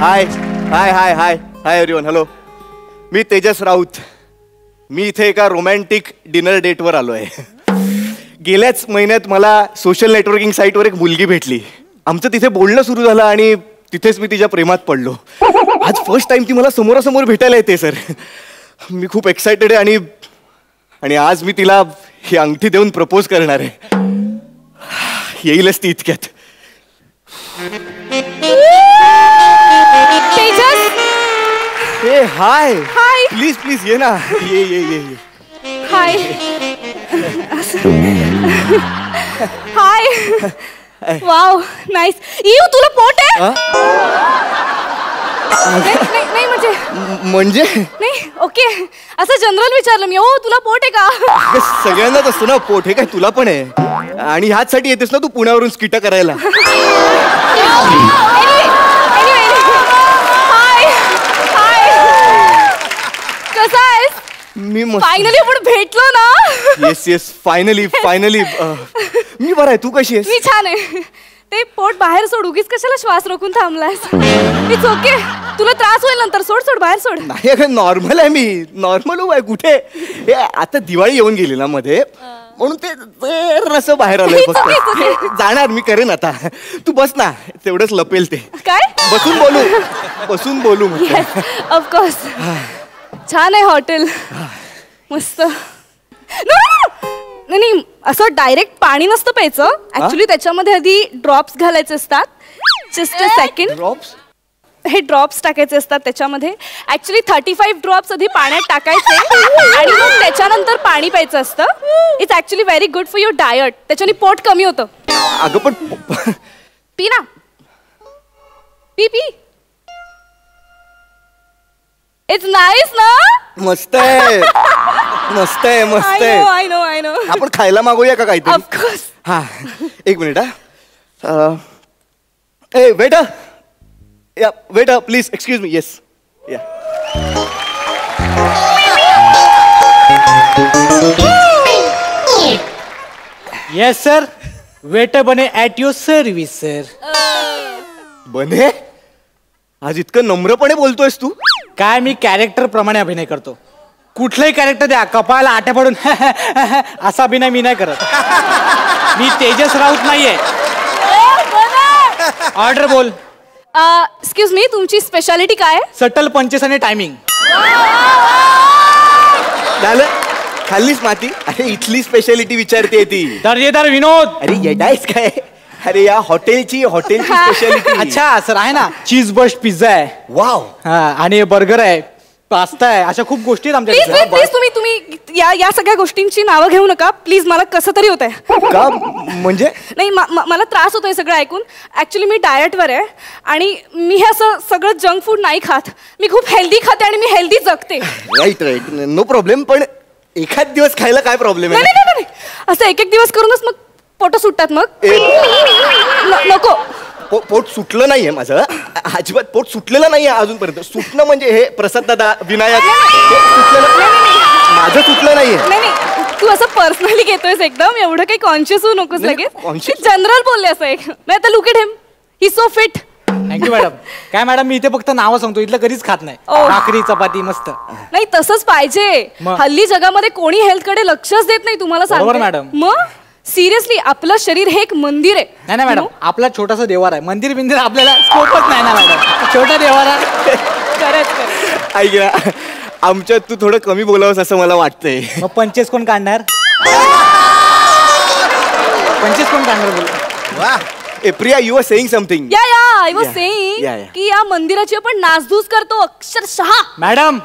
हाय हाय हाय हाय hi everyone. Hello, मी तेजस राऊत. मी इथे एका romantic dinner डेटवर आलो आहे. गेल्याच महिन्यात मला सोशल नेटवर्किंग साईटवर एक मुलगी भेटली. आमचं तिथे बोलणं सुरू झालं आणि तिथेच मी तिच्या प्रेमात पडलो. आज फर्स्ट टाइम ती मला समोरासमोर भेटायला येते सर. मी खूप एक्सायटेड आहे आणि आज मी तिला ही अंगठी देऊन प्रपोज करणार आहे. येईलच ती इतक्यात. ए हाय हाय. प्लीज प्लीज ये ना. ये ये ये ये. Hi hi. Wow nice. You तुला पोट आहे? नाही म्हणजे नाही. ओके, असं जनरल विचारलं मी. ओ तुला पोट आहे का? सगळ्यांनाच असतो ना पोट. हे काय तुला पण आहे? आणि ह्याचसाठी येतेस ना तू पुण्यावरून स्किट करायला? कसा आहेस? मी फायनली आपण भेटलो ना. Yes yes finally finally. मी बरं आहे. तू कशी आहेस? मी छान आहे. ते पोट बाहेर सोड. उगीच कशाला श्वास रोखून थांबलायस? It's okay. तुला त्रास होईल नंतर. सोड सोड बाहेर सोड. नाही अगं नॉर्मल आहे. मी नॉर्मल आहे. कुठे हे आता दिवाळी येऊन गेली ना मध्ये, म्हणून ते रस बाहेर आलंय. फक्त जाणार मी करेन आता. तू बस ना, तेवढंच लपेल ते. काय बसून बोलू ऑफकोर्स. छान आहे हॉटेल. मस्त. नाही असं डायरेक्ट पाणी नसतं प्यायचं. ऍक्च्युली त्याच्यामध्ये आधी ड्रॉप्स घालायचे असतात. Just a second. ड्रॉप्स? हे ड्रॉप्स टाकायचे असतात त्याच्यामध्ये. ऍक्च्युली 35 ड्रॉप्स आधी पाण्यात टाकायचे आणि मग त्याच्यानंतर पाणी प्यायचं असतं. It's actually very good for your diet. त्याच्याने पोट कमी होतं. अगं पण पी ना. पी. इट्स नाईस ना. मस्त आहे. मस्त आहे. मस्त आहे. I know. आपण खायला मागूया का काहीतरी? ऑफकोर्स. हा एक मिनिट. ए वेटर, या waiter please excuse me. Yes या. Yes sir. वेटर बने ॲट युअर सर्व्हिस सर. बने आज इतकं नम्रपणे बोलतोयस तू? काय मी कॅरेक्टर प्रमाणे अभिनय करतो. कुठलंही कॅरेक्टर द्या, कपाळाला आट्या पडून असा अभिनय मी नाही करत. मी तेजस राऊत नाहीये. ऑर्डर बोल. एक्सक्यूज मी, तुमची स्पेशालिटी काय? सटल पंचेस आणि टायमिंग. झालं खाल्लीच माती. अरे इथली स्पेशालिटी विचारते ती. दर्जेदार विनोद. अरे येडायस काय? अरे या हॉटेलची स्पेशालिटी. अच्छा सर आहे ना. चीज बस्ट पिझ्झा आहे. वाव. हा आणि बर्गर आहे, पास्ता आहे, अशा खूप गोष्टी आहेत आमच्या. प्लीज तुम्ही या सगळ्या गोष्टींची नावं घेऊ नका प्लीज. मला कसं तरी होत आहे. का म्हणजे? नाही मला त्रास होतोय सगळं ऐकून. ऍक्च्युली मी डायटवर आहे आणि मी हे असं सगळं जंक फूड नाही खात. मी खूप हेल्दी खाते आणि मी हेल्दी जगते. Right no problem. पण एखाद दिवस खायला काय प्रॉब्लेम आहे? नाही असं एक दिवस करूनच मग पोट सुटतात. मग नको. पोट सुटलं नाहीये माझं. अजिबात पोट सुटलेलं नाहीये अजूनपर्यंत. सुटणं म्हणजे हे प्रसाद दादा, विनायक, माझं सुटलं नाहीये. नाही तू असं पर्सनली घेतोयस एकदम. एवढं काही कॉन्शियस होऊ नकोस लगेच. जनरल बोलले असं एक. नाही आता look at him, he so fit. Thank you madam. काय मॅडम मी इथे फक्त नावं सांगतो, इथलं कधीच खात नाही. भाकरी चपाती मस्त. नाही तसंच पाहिजे. हल्ली जगामध्ये कोणी हेल्थ कडे लक्षच देत नाही. तुम्हाला सांगते मॅडम. मग सिरियसली आपलं शरीर हे एक मंदिर आहे. नाही मॅडम, आपला छोटासा देवार आहे. मंदिर बिंदिर आपल्याला स्कोपच नाही ना मॅडम. छोटा देवार आहे. खरंच. ऐक ना, आमच्यात तू थोडं कमी बोलावंस असं मला वाटतंय. मग पंचेस कोण काढणार? पंचेस कोण काढणार बोल. वा. ए Priya, you are saying something. Yeah I was saying की या मंदिराची आपण नासधूस करतो अक्षरशः. मॅडम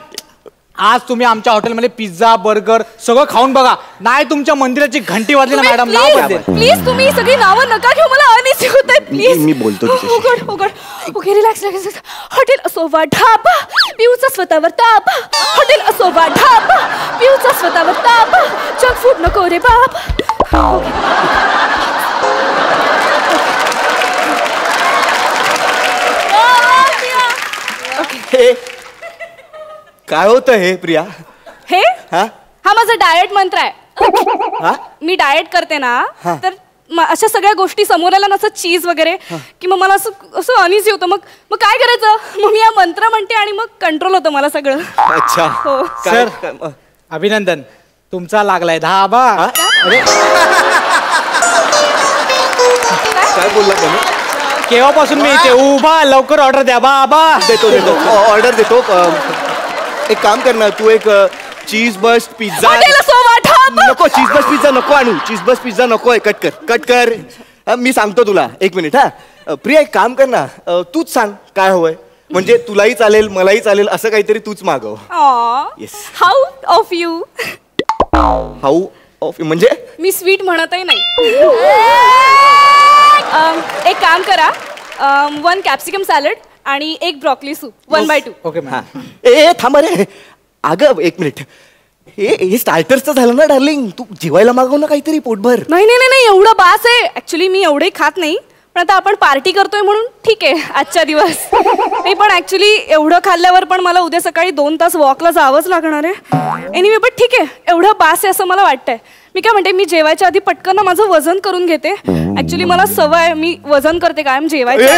आज तुम्ही आमच्या हॉटेलमध्ये पिझ्झा बर्गर सगळं खाऊन बघा. नाही तुमच्या मंदिराची घंटी वाजली ना मॅडम, नाव बदलेल. प्लीज तुम्ही सगळी नावं नका घेऊ. मला अनइझी होतंय. प्लीज मी बोलतो. Okay relax. हॉटेल असोवा ढाबा, पिऊचा स्वतःवर ताप. हॉटेल असोवा ढाबा, पिऊचा स्वतःवर ताप. जंक फूड नको रे बाप. काय होतं हे प्रिया? हे हा माझा डाएट मंत्र आहे. मी डाएट करते ना तर अशा सगळ्या गोष्टी समोर आल्या ना, असं चीज वगैरे, की मग मला असं असं अनइझी होतं. मग काय करायचं, मग मी या मंत्र म्हणते आणि मग कंट्रोल होतं मला सगळं. अच्छा. हो. सर अभिनंदन, तुमचा लागलाय धाबा. काय बोलला तुम्ही? केव्हापासून मी इथे उभा, लवकर ऑर्डर द्या बाबा. देतो ऑर्डर देतो. एक काम कर ना, तू एक चीज बस्ट पिझ्झा नको. चीज बस्ट पिझ्झा नको आणू. चीज बस्ट पिझ्झा नको आहे. कट कर. मी सांगतो तुला. एक मिनिट. प्रिया एक काम कर ना, तूच सांग काय हवंय. म्हणजे तुलाही चालेल मलाही चालेल असं काहीतरी तूच मागव. Yes. How of you. How of you म्हणजे मी स्वीट म्हणतही नाही. एक काम करा, 1 कॅप्सिकम सॅलड आणि 1 ब्रॉकली सूप 1/2. ओके. ए थांब रे. अगं एक मिनिट. हे स्टार्टर्सचं झालं ना डार्लिंग. तू जेवायला मागव ना काहीतरी पोटभर. नाही एवढं बास आहे. ऍक्च्युली मी एवढे खात नाही, पण आता आपण पार्टी करतोय म्हणून ठीक आहे आजच्या दिवस. नाही पण ऍक्च्युली एवढं खाल्ल्यावर पण मला उद्या सकाळी 2 तास वॉकला जावंच लागणार आहे. एनिवे बट ठीक आहे, एवढं बास आहे असं मला वाटतंय. मी काय म्हणते, मी जेवायच्या आधी पटकन ना माझं वजन करून घेते. ऍक्च्युली मला सवय आहे, मी वजन करते कायम जेवायच्या.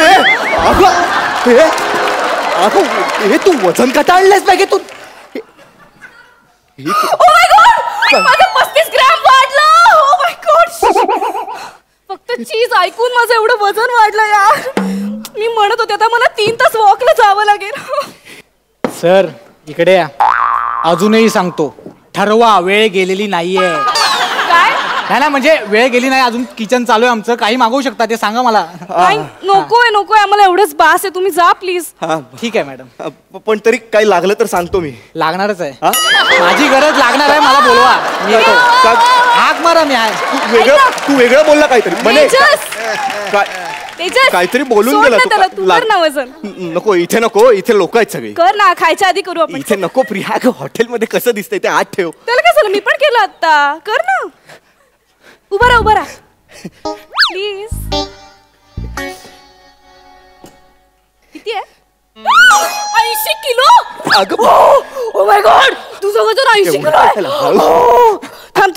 हे तू वजन कटा आणलंयस पाहिजे तू. Oh my God! माझं 35 ग्रॅम वाढलं. Oh my God! फक्त चीज ऐकून माझं एवढं वजन वाढलं यार. मी म्हणत होते आता मला 3 तास वॉकला जावं लागेल. सर इकडे या. अजूनही सांगतो, ठरवा, वेळ गेलेली नाहीये. काय? नाही म्हणजे वेळ गेली नाही, अजून किचन चालू आहे आमचं. काही मागवू शकता, ते सांगा मला. नकोय आम्हाला एवढंच बास आहे. तुम्ही जा प्लीज. ठीक आहे मॅडम. पण तरी काही लागलं तर सांगतो मी. लागणारच आहे. माझी गरज लागणार आहे, मला बोलवा. मी येतो. हाक मारा. मी आहे. तू वेगळं बोलला काहीतरी. तेजस, काहीतरी बोलून सोड गेला ना त्याला, तू कर ना वजन. नको इथे नको. इथे लोक आहेत सगळे. कर ना, खायच्या आधी करू आपण. इथे नको प्रिया. हॉटेलमध्ये कसं दिसतंय ते आत ठेव. त्याला काय झालं, मी पण केलं आता. कर ना. उभा राहा प्लीज. किती आहे? 80 किलो. ओ माय गॉड, तुझं वजन 80 किलो आहे. थांब,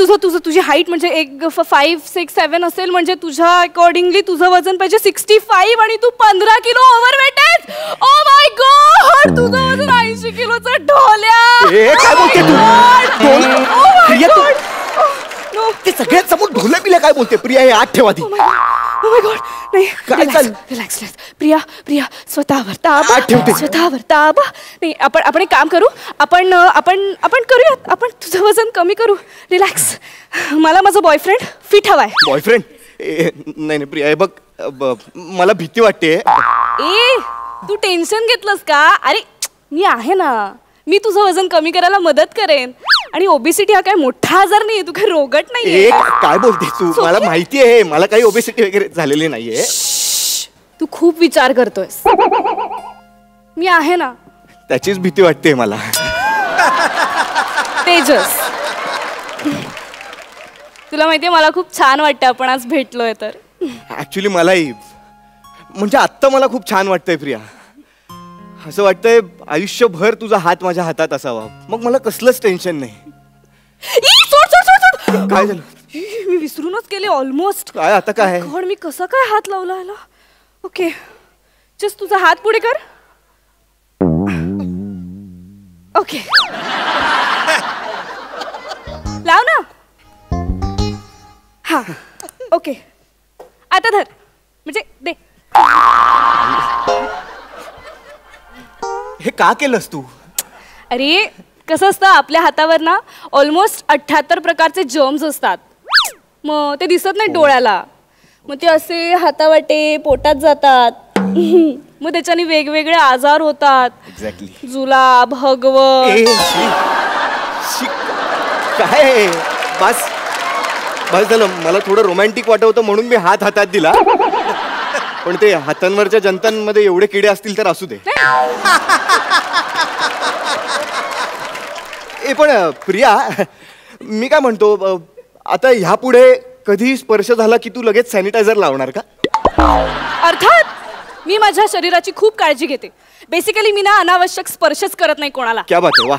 तुझी हाईट म्हणजे 5, 6, 7 असेल, म्हणजे तुझ्या अकॉर्डिंगली तुझं वजन पाहिजे 65 आणि तू 15 किलो ओव्हरवेट आहेस. ओ माय गॉड, तुझं वजन 80 किलोचं ढोल्या. काय बोलते तू? ते सगळ्यात समोर ढोलं पिल्या काय बोलते प्रिया? हे आत ठेवा ती. Oh my God, नाही. काय चाल? रिलॅक्स. प्रिया स्वतःवर ताबा. स्वतःवर ताबा. नाही, आपण एक काम करू. आपण करूयात. आपण तुझं वजन कमी करू. रिलॅक्स. मला माझा बॉयफ्रेंड फिट हवाय. बॉयफ्रेंड? नाही प्रिया, हे बघ, मला भीती वाटते. तू टेन्शन घेतलंस का? अरे मी आहे ना. मी तुझं वजन कमी करायला मदत करेन. आणि ओबेसिटी हा काय मोठा आजार नाहीये. तू काय रोगट नाहीये. काय बोलते तू? मला माहिती आहे, मला काही ओबेसिटी वगैरे झालेली नाहीये. तू खूप विचार करतोयस. मी आहे ना. त्याचीच भीती वाटते मला. तेजस, तुला माहितीये मला खूप छान वाटतं आपण आज भेटलोय तर. ऍक्च्युली मलाही, म्हणजे आत्ता मला खूप छान वाटतंय प्रिया. असं वाटतंय आयुष्यभर तुझा हात माझ्या हातात असावा. मग मला कसलंच टेन्शन नाही. सोड. काय झालं? मी विसरूनच गेले ऑलमोस्ट. काय आता काय? गॉड, मी कसा काय हात लावला ह्याला. ओके, जस्ट तुझा हात पुढे कर. ओके, लाव ना. हा, ओके. आता धर, म्हणजे दे. हे का केलंस तू? अरे कसं असतं, आपल्या हातावर ना ऑलमोस्ट 78 प्रकारचे जर्म्स असतात. मग ते दिसत नाही डोळ्याला. मग ते असे हातावाटे पोटात जातात. मग त्याच्याने वेगवेगळे आजार होतात. एक्झॅक्टली. जुलाब, हगवत. काय बस झालं. मला थोडं रोमॅन्टिक वाटवतं म्हणून मी हात हातात दिला. पण ते हातांवरच्या जंतांमध्ये एवढे किडे असतील तर असू दे. पण प्रिया, मी काय म्हणतो, आता ह्यापुढे कधी स्पर्श झाला की तू लगेच सॅनिटायझर लावणार का? अर्थात. मी माझ्या शरीराची खूप काळजी घेते. बेसिकली मी ना अनावश्यक स्पर्शच करत नाही कोणाला. क्या बात आहे. वा,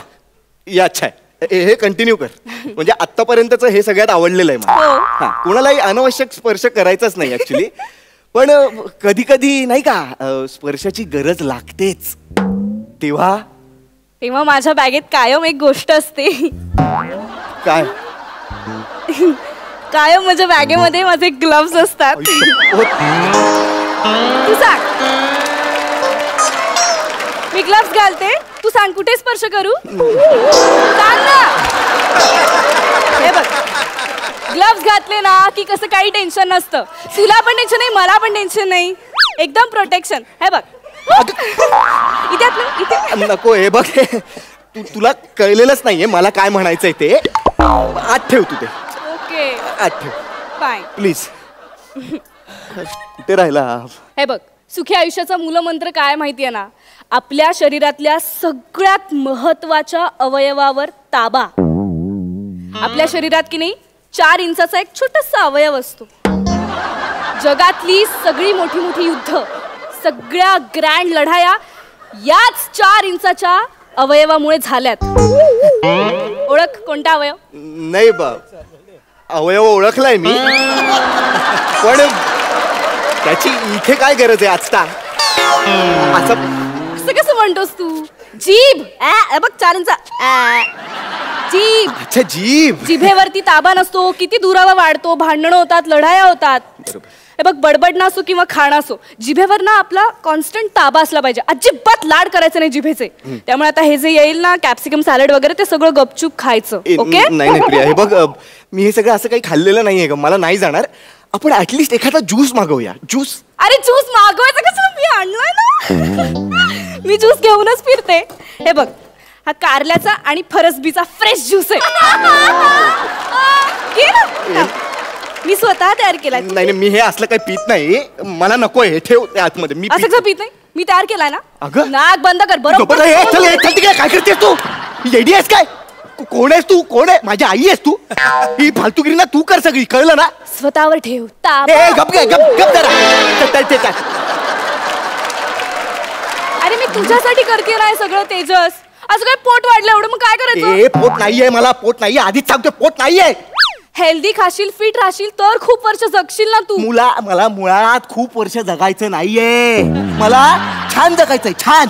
या अच्छा आहे. हे कंटिन्यू कर. म्हणजे आतापर्यंतच हे सगळ्यात आवडलेलं आहे मला. हो. हा, कोणालाही अनावश्यक स्पर्श करायचाच नाही ऍक्च्युली. पण कधी कधी नाही का स्पर्शाची गरज लागतेच. तेव्हा तेव्हा माझ्या बॅगेत कायम एक गोष्ट असते. काय कायम माझ्या बॅगेमध्ये माझे ग्लव्स असतात. तू सांग. मी ग्लव्स घालते, तू सांग कुठे स्पर्श करू. सांग ना. हे बघ, ग्लव्स घातले ना की कसं काही टेन्शन नसतं. तुला पण टेन्शन नाही, मला पण टेन्शन नाही. एकदम प्रोटेक्शन. हे बघ इथे इथे. नको. हे बघ, तुला कळलेलंच नाहीये मला काय म्हणायचंय ते. आत ठेव तू ते. ओके आत ठेव फाईन. प्लीज. ते राहिला. हे बघ, सुखी आयुष्याचा मूलमंत्र काय माहितीये ना. आपल्या शरीरातल्या सगळ्यात महत्वाच्या अवयवावर ताबा. आपल्या शरीरात की नाही 4 इंचाचा एक छोटासा अवयव असतो. जगातली सगळी मोठी मोठी युद्ध, सगळ्या ग्रँड लढाया याच 4 इंचाच्या अवयवामुळे झाल्यात. ओळख कोणता अवयव. नाही बा, अवयव ओळखलाय मी, पण त्याची इथे काय गरज आहे आजता. असं कसं म्हणतोस तू. जीभ. बघ 4 इंचा जीभ. अच्छा, जीभ. जिभेवरती ताबा नसतो. किती दुरावा वाढतो, भांडणं होतात, लढाया होतात. हे बघ, बडबड असो किंवा खाणं असो, जिभेवर ना आपला कॉन्स्टंट ताबा असला पाहिजे. अजिबात लाड करायचं नाही जिभेचे. त्यामुळे आता हे जे येईल ना कॅप्सिकम सॅलड वगैरे, ते सगळं गपचूप खायचं. ओके. नाही प्रिया, हे बग, मी हे सगळं असं काही खाल्लेलं नाहीये ग. मला नाही जाणार. आपण ऍटलिस्ट एखादा ज्यूस मागवूया. ज्यूस. अरे ज्यूस मागवायचं कसं, मी आणलाय ना. मी ज्यूस घेऊनच फिरते. हे बघ, हा कारल्याचा आणि फरसबीचा फ्रेश ज्यूस आहे. घे ना. मी स्वतः तयार केलाय. नाही, मी हे असलं काही पीत नाही. मला नको. हे ठेव त्या आतमध्ये. मी असं कसं पीत नाही. मी तयार केलाय ना. अगं. नाक बंद कर. बरोबर. चल तिकडे. काय करतेस तू. येडी आहेस काय. कोण आहेस तू. कोण आहे. माझी आई आहेस तू. ही फालतूगिरी ना तू कर सगळी. कळलं ना. स्वतःवर ठेव. गप जरा. अरे मी तुझ्यासाठी करते ना हे सगळं तेजस. असं काय पोट वाढलं एवढं, मग काय करायचं. पोट नाहीये मला. पोट नाहीये. आधीच सांगतो पोट नाहीये. हेल्दी खाशील, फिट राहशील तर खूप वर्ष जगशील ना तू. मला मुळात खूप वर्ष जगायचं नाहीये. मला छान जगायचंय. छान.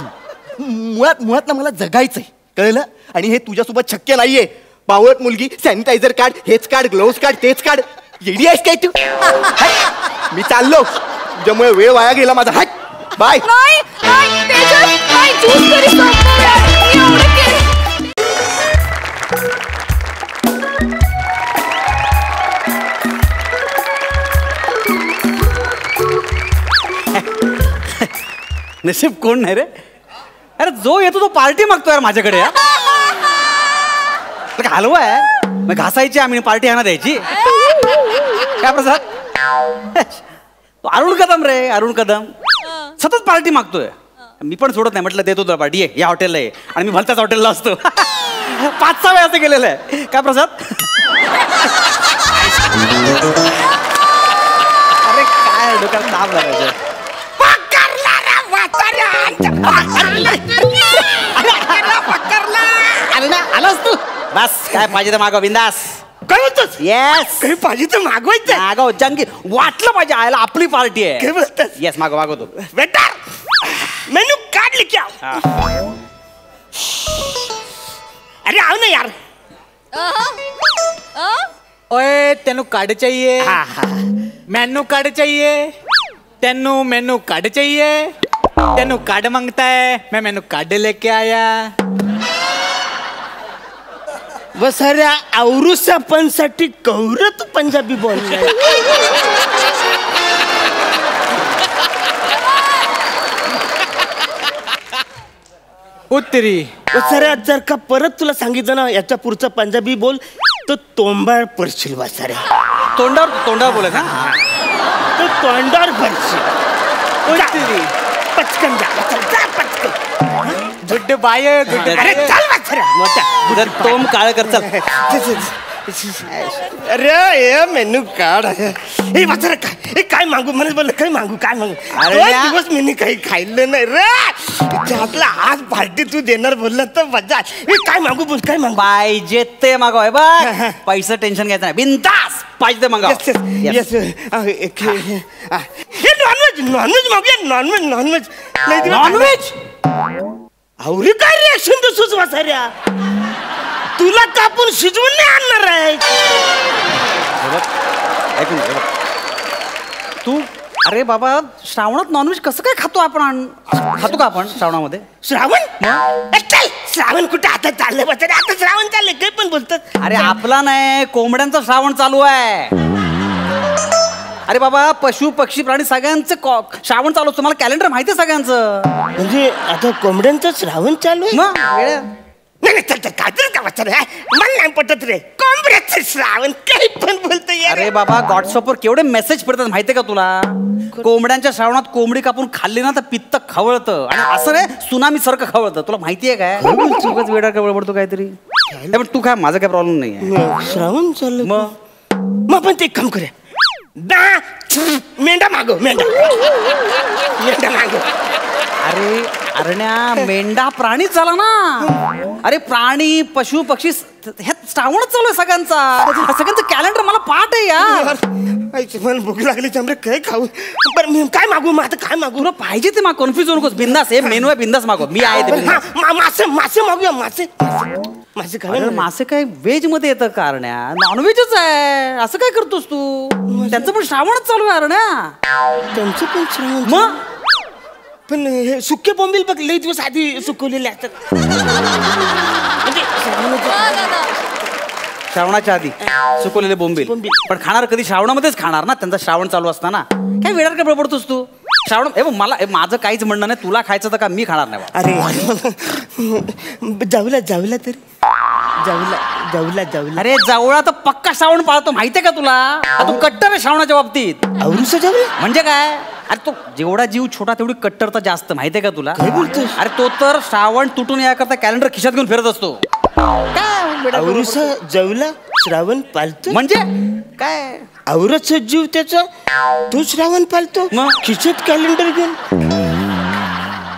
मुळात ना मला जगायचंय. कळलं. आणि हे तुझ्यासोबत शक्य नाहीये. बावळट मुलगी. सॅनिटायझर काढ, हेच काढ, ग्लोव्स काढ, तेच काढ. येडी आहेस काय तू. मी चाललो. तुझ्यामुळे वेळ वाया गेला माझा. हट. बाय. नाही तेजस, नाही. ज्यूस तरी संपव यार. मी एवढं केलं. नशीब कोण नाही रे. अरे जो येतो तो पार्टी मागतो यार माझ्याकडे. हलवा आहे मग घासायची आम्ही पार्टी ह्यांना द्यायची. काय प्रसाद. तो अरुण कदम रे. अरुण कदम सतत पार्टी मागतोय. मी पण सोडत नाही. म्हटलं देतो तुला पार्टी. या हॉटेलला आहे. आणि मी भलत्याच हॉटेलला असतो. 5-6 वेळा असं गेलेलं आहे. काय प्रसाद. अरे काय डोक्यात ताप लागायचं. आलास तू. बस काय पाहिजे तर मागव बिंदास. काय होतच. येस. काही पाहिजे तर मागवायचं. मागव. जंगी वाटलं पाहिजे. आयला आपली पार्टी आहे. काय बोलतोस. येस मागवतो. वेटर मेनू कार्ड लेके आओ. अरे आओ ना यार. ओए तेनू कार्ड चाहिए. मेनू कार्ड चाहिए. तेनू मेनू कार्ड चाहिए. तेनू कार्ड मांगता है. मैं मेनू कार्ड लेके आया. वसाऱ्या औरुसापणसाठी कौर तू पंजाबी बोललाय. उत्तरी. वसाऱ्या जर का परत तुला सांगितलं ना याच्या पुढचं पंजाबी बोल तर तोंबाळ पडशील. वसाऱ्या तोंडावर बोलायचं. तर तोंडावर पडशील. उत्तरी. पटकन जा पटकन. Good bye. अरे चल वसाऱ्या. मोठा तोम काळ कर. चल. अरे हे मेनू कार्ड हे वाचा काय काय मागू मला बोल काय मागू दिवस मी काही खाल्लं नाही रे आपला आज पार्टी तू देणार बोलला तर मजा हे काय मागू बोल काय मागू पाहिजे ते मागव बघ पैसे टेन्शन घ्यायचं नाही बिंदास पाहिजे ते मागव यस हे नॉनव्हेज मागूया नॉनव्हेज अवरी काय रिॲक्शन तू सुचवा साऱ्या तुला कापून शिजवून नाही आणणार आहे तू अरे बाबा श्रावणात नॉनव्हेज कसं काय खातो का आपण श्रावणामध्ये श्रावण कुठे आता चाललंय बच्चा आता श्रावण चाललंय काही पण बोलतात अरे आपला नाही कोंबड्यांचा श्रावण चालू आहे अरे बाबा पशु पक्षी प्राणी सगळ्यांचं श्रावण चालू असतो मला कॅलेंडर माहिती आहे सगळ्यांचं म्हणजे आता कोंबड्यांचं श्रावण चालू आहे नाही काय वाचा रे मला नाही पटत रे कोंबड्याचं श्रावण काही पण बोलतोय अरे बाबा व्हॉट्सअपवर केवढे मेसेज पडतात माहितीये का तुला कोंबड्यांच्या श्रावणात कोंबडी कापून खाल्ली ना तर पित्त खवळतं आणि असं रे सुनामी सारखं खवळतं तुला माहितीये काय चुकच वेडा खवळ पडतो काहीतरी पण तू काय माझा काय प्रॉब्लेम नाही श्रावण चालू मग आपण ते काम करूया मेंढा मागो अरे अरण्या मेंढा प्राणी झाला ना अरे प्राणी पशु पक्षी हे श्रावणच चालू आहे सगळ्यांचं कॅलेंडर मला पाठ आहे यार मला भूक लागली चंद्र काय खाऊ पण मी काय मागू मग आता काय मागू तुला पाहिजे ते माग कन्फ्युज नकोस बिंदास हे मेनू आहे बिंदास मागव मी आहे ते मासे मागूया मासे मासे काय व्हेज मध्ये येतं का अरण्या नॉनव्हेजच आहे असं काय करतोस तू त्यांचं पण श्रावणच चालू आहे अरण्या त्यांचं पण श्रावण मग पण हे सुके बोंबील बघ लई दिवस आधी सुकवलेले असतात म्हणजे श्रावणाच्या आधी सुकवलेले बोंबील पण खाणार कधी श्रावणामध्येच खाणार ना त्यांचा श्रावण चालू असताना काय वेळात काय पडतोस तू श्रावण हे मला माझं काहीच म्हणणं नाही तुला खायचं तर का मी खाणार नाही अरे जाऊला तरी जाऊला अरे जावळा तर पक्का श्रावण पाळतो माहितीये का तुला तू कट्टर आहे श्रावणाच्या बाबतीत औरुसा जाऊला म्हणजे काय अरे तो जेवढा जीव छोटा तेवढी कट्टरता जास्त माहितीये का तुला काय बोलतोस अरे तो तर श्रावण तुटून याकरता कॅलेंडर खिशात घेऊन फिरत असतो औरुसा जाऊला श्रावण पालतो म्हणजे काय औरच जीव त्याचा तो श्रावण पालतो खिशात कॅलेंडर घेऊन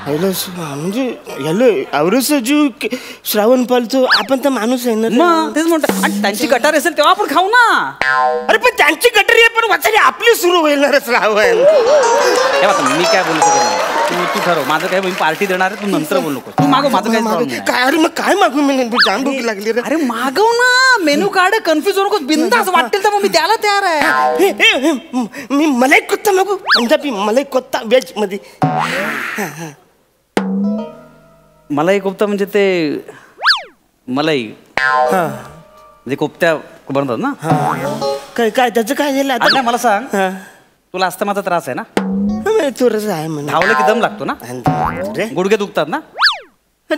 म्हणजे याला औरच जीव श्रावण पालतो आपण तर माणूस आहे ना तेच म्हणतो आणि त्यांची गटार असेल तेव्हा आपण खाऊ ना अरे पण त्यांची गटारी आहे पण वाचारी आपली सुरू होईल श्रावण मी काय बोलू शकत तू ठरव माझं काय मी पार्टी देणार आहे तू नंतर बोलू नको तू मागव माझं काय अरे मग काय मागू मी जाम भूक लागली रे अरे मागव ना मेनू कार्ड कन्फ्युज होऊ नको बिंदास वाटेल तर मग मी द्यायला तयार आहे मी मलाई कोत्ता मागू पंजाबी मलाई कोत्ता व्हेज मध्ये मलाई कोफ्ता म्हणजे ते मलाई म्हणजे कोफ्त्या बनतात ना काय काय त्याचं काय झालं आता मला सांग तुला अस्थमाचा त्रास आहे ना थोडस आहे म्हणून धावलं की दम लागतो ना गुडघे दुखतात ना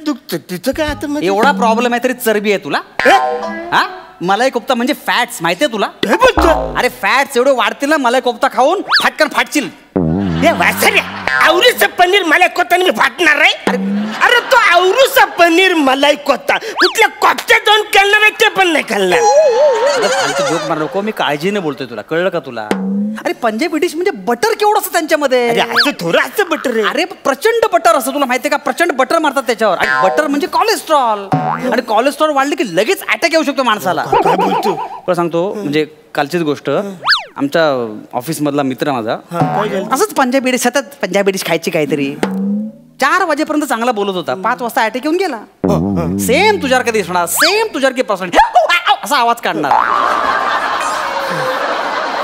दुखत तिचं काय आता एवढा प्रॉब्लेम आहे तरी चरबी आहे तुला हा मलाई कोफ्ता म्हणजे फॅट्स माहितीये तुला अरे फॅट्स एवढे वाढतील ना मलाई कोफ्ता खाऊन फाटकन फाटशील आवरूचं पनीर मलाई कोत्ता मी फाटणार आहे अरे तो आवरूचा पनीर मलाई कोत्ता कुठल्या कोफ्त्या जाऊन केलं नाही ते पण नाही खाल्लं जोक मार नको मी काळजीने बोलतोय तुला कळलं का तुला अरे पंजाबी डिश म्हणजे बटर केवढं असतं त्यांच्यामध्ये थोडं असं बटर आहे अरे प्रचंड बटर असतं तुला माहितीये का प्रचंड बटर मारतात त्याच्यावर आणि बटर म्हणजे कोलेस्ट्रॉल आणि कोलेस्ट्रॉल वाढले की लगेच अटॅक येऊ शकतो माणसाला काय बोलतो तुला सांगतो म्हणजे कालचीच गोष्ट आमच्या ऑफिस मधला मित्र माझा असंच पंजाबी डिश सतत पंजाबी डिश खायची काहीतरी 4 वाजेपर्यंत चांगला बोलत होता 5 वाजता अटॅक येऊन गेला सेम तुझ्यावर कधी दिसणार सेम तुझ्यावर की पर्सेंट असा आवाज काढणार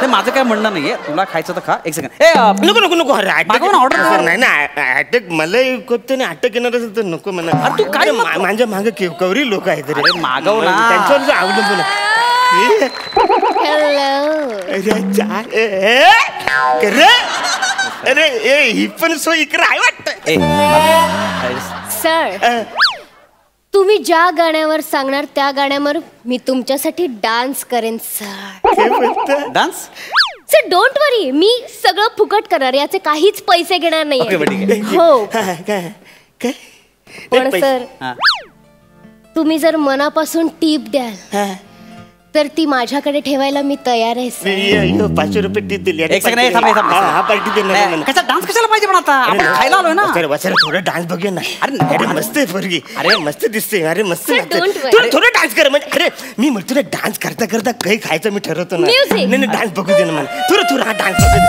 माझं काय म्हणणं नाहीये तुला खायचं तर खा एक सेकंड नको नको नको मागव ना ऑर्डर नाही ना अटॅक मलाई कोत्ते नाही अटॅक येणार असेल तर नको म्हणा तू काय माझ्या मागे कवरी लोक आहेत रे मागव ना त्यांच्यावर अवलंबून अरे ही पण सोय इकडे आहे वाटत सर तुम्ही ज्या गाण्यावर सांगणार त्या गाण्यावर मी तुमच्यासाठी डान्स करेन सर डान्स सर डोंट वरी मी सगळं फुकट करणार याचे काहीच पैसे घेणार नाही हो पण सर तुम्ही जर मनापासून टीप द्याल तर ती माझ्याकडे ठेवायला मी तयार आहे sir. 500 रुपये टीप दिली. एक सेकंड हा पार्टी देणार. कसा डान्स कशाला पाहिजे पण आता आपण खायला आलोय ना. वसरे थोडं डान्स बघूया ना. अरे मस्त आहे पोरगी. अरे मस्त दिसते. अरे मस्त Sir, don't worry. थोडं डान्स कर म्हणजे. अरे मी म्हणतो ना डान्स करता करता काही खायचं मी ठरवतो ना. Music. नाही डान्स बघू दे ना मला. थोडं हा डान्स बघू दे.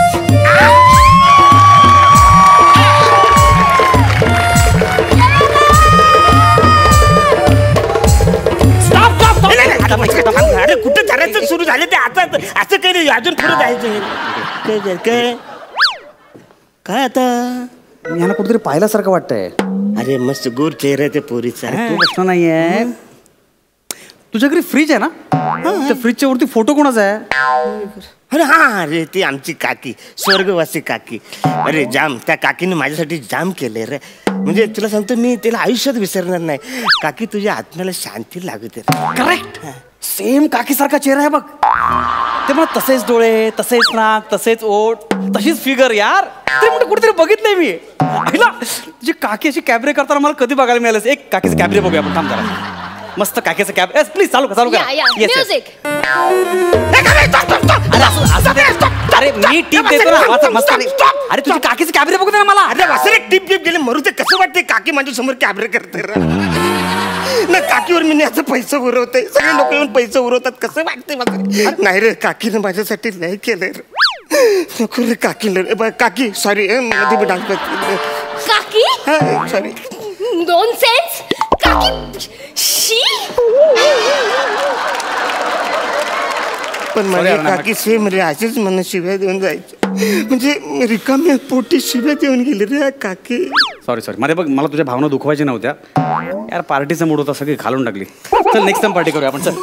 अरे कुठं करायचं सुरू झालं ते आता असं काही नाही अजून पुढे जायचं काय आता यांना कुठेतरी पाहिल्यासारखं वाटतंय. अरे मस्त गोर चेहरा ते पोरीचा तू प्रश्न नाहीये. तुझ्या घरी फ्रीज आहे ना. त्या फ्रीजच्या वरती फोटो कोणाचा आहे. अरे हा अरे ती आमची काकी स्वर्गवासी काकी. अरे जाम त्या काकीने माझ्यासाठी जाम केलंय रे. म्हणजे तुला सांगतो मी तिला आयुष्यात विसरणार नाही. काकी तुझ्या आत्म्याला शांती लागू दे. करेक्ट सेम काकी सारखा चेहरा आहे बघ. ते मग तसेच डोळे तसेच नाक तसेच ओठ तशीच फिगर यार. ते म्हणजे कुठेतरी बघितलंय मी. जी काकी अशी कॅबरे करताना मला कधी बघायला मिळालं. एक काकीचं कॅबरे बघूया आपण. थांब जरा. मस्त काकीचं कॅब प्लीज चालू करा. म्युझिक. अरे मी टीप देतो ना मस्त. अरे तुझी काकीचं कॅबरे बघू दे ना मला. अरे वासरे टिप टिप गेले मरू ते कसं वाटते काकी माझ्या समोर कॅबरे करते ना. काकीवर मी असं पैसे उरवते. सगळे लोक येऊन पैसे उरवतात कसं वाटते मला. नाही रे काकीनं माझ्यासाठी लय केलंय रे. नको रे काकी सॉरी मध्ये मी डान्स करते. काकी सॉरी. नॉनसेन्स. काकी शी. पण माझी काकी सेम रे अशीच मला शिव्या देऊन जायची. म्हणजे रिकाम्या पोटी शिव्या देऊन गेली रे काकी. सॉरी मध्ये बघ मला तुझ्या भावना दुखवायच्या नव्हत्या यार. पार्टीचा मूड होता सगळी घालून टाकली. चल नेक्स्ट टाइम पार्टी करूया आपण. चल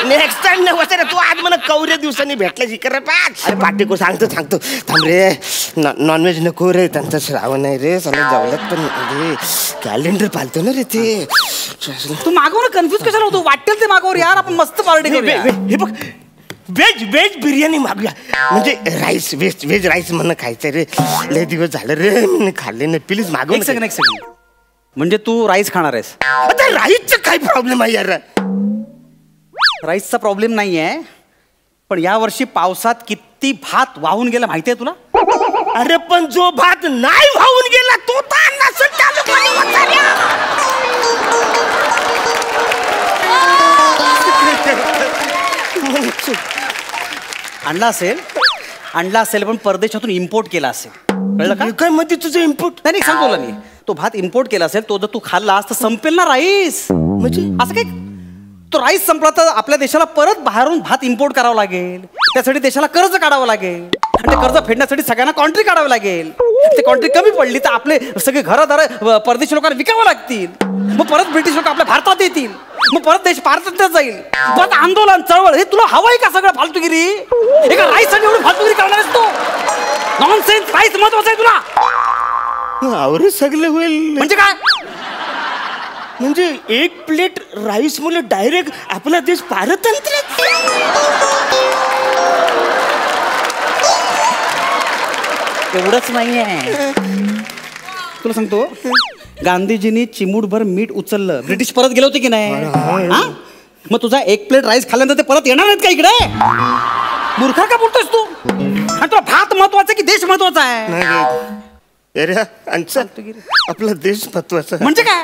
नेक्स्ट टाइम नाही वसरे तू आज मला कवरे दिवसांनी भेटला शिकर अरे पार्टी को सांगतो थांब रे. नॉनव्हेज नको रे त्यांचा श्रावण आहे रे. सगळं जेवल्यात पण कॅलेंडर पालतो ना रे ते. तू मागव ना. कन्फ्युज कशाला होतो. वाटेल ते मागवर यार. आपण मस्त पार्टी करूया. हे बघ व्हेज बिर्याणी मागूया. म्हणजे राईस व्हेज राईस म्हणून खायचं रे. लय दिवस झालं रे मी खाल्ले नाही. प्लीज मागव. एक सेकंड म्हणजे तू राईस खाणार आहेस. आता राईसचा काय प्रॉब्लेम आहे यार. राईसचा प्रॉब्लेम नाहीये पण या वर्षी पावसात किती भात वाहून गेला माहितीये तुला. अरे पण जो भात नाही वाहून गेला तो आणला असेल पण परदेशातून इम्पोर्ट केला असेल. कळलं का. काय मध्ये तुझं इम्पोर्ट नाही सांगतो तुला मी. तो भात इम्पोर्ट केला असेल. तो जर तू खाल्लास तर संपेल ना राईस. म्हणजे असं काय. तो राईस संपला तर आपल्या देशाला परत बाहेरून भात इम्पोर्ट करावं लागेल. त्यासाठी देशाला कर्ज काढावं लागेल. आणि ते कर्ज फेडण्यासाठी सगळ्यांना कॉन्ट्री काढावी लागेल. ते कॉन्ट्री कमी पडली तर आपले सगळे घरदार परदेशी लोकांना विकावं लागतील. मग परत ब्रिटिश लोक आपल्या भारतात येतील. मग परत देश पारतंत्र्यात जाईल. परत आंदोलन चळवळ. हे तुला हवंय का सगळं फालतुगिरी. एका राईस साठी एवढी फालतुगिरी करणार आहेस तू. नॉनसेन्स. राईस महत्वाचं आहे तुला. आवरे सगळं होईल म्हणजे काय. म्हणजे एक प्लेट राईस मुळे डायरेक्ट आपला देश पारतंत्र्यात. एवढंच नाहीये. तुला सांगतो गांधीजींनी चिमूटभर मीठ उचललं. ब्रिटिश परत गेले होते की नाही. मग तुझा एक प्लेट राईस खाल्ल्यानंतर ते परत येणार नाहीत का इकडे. मूर्खा का बोलतोस तू. आणि तुला भात महत्वाचा की देश महत्वाचा आहे. आपला देश महत्वाचा. म्हणजे काय.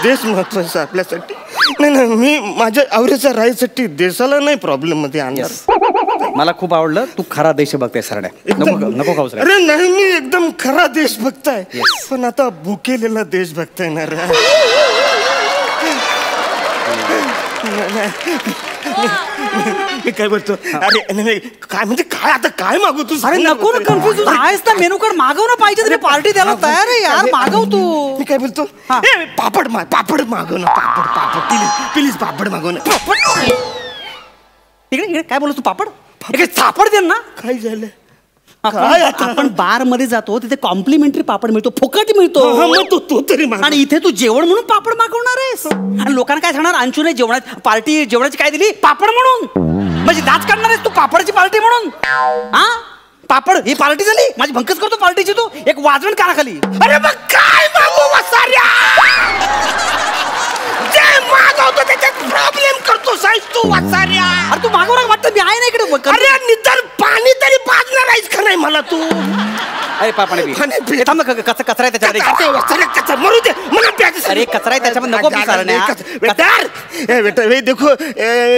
देश महत्वाचा आपल्यासाठी. नाही मी माझ्या आवरेच्या राईसाठी देशाला नाही प्रॉब्लेम मध्ये आणणार. मला खूप आवडलं. तू खरा देशभक्त आहे सरड्या. नको खाऊस. अरे नाही मी एकदम खरा देशभक्त आहे. पण आता भुकेलेला देशभक्त आहे ना रे. मी काय बोलतो. अरे काय म्हणजे काय आता काय मागू तू. अरे नको ना कन्फ्युज आहेस ना. मेनू कार्ड मागव ना. पाहिजे तरी पार्टी द्यायला तयार आहे यार. मागव तू. मी काय बोलतो. पापड मागव ना. पापड प्लीज पापड मागव ना. इकडे काय बोलतो तू. पापड सापड दे ना. काय झालं. आपण बार मध्ये जातो तिथे कॉम्प्लिमेंटरी पापड मिळतो. फुकट मिळतो. तो तरी आणि इथे तू जेवण म्हणून पापड मागवणार आहेस. आणि लोकांना काय सांगणार. अंशू नाही जेवणाची काय दिली पापड म्हणून. म्हणजे दात काढणार आहेस तू पापडची पार्टी म्हणून. हा पापड ही पार्टी झाली. माझी भंकस करतो पार्टीची तू. एक वाजवण करा खाली. अरे मग काय मागू वसाऱ्या. जे मागवतो ते वाचाऱ्या. अरे तू मागवणार वाटतं मी आहे ना इकडे. अरे निदान पाणी तरी पाजणार आहेस का नाही मला तू? अरे पाणी पी. थांब ना, कचरा आहे त्याच्यावर. मरू दे मला प्यायचं. अरे कचरा आहे त्याच्यामध्ये नको बेटा ये देखो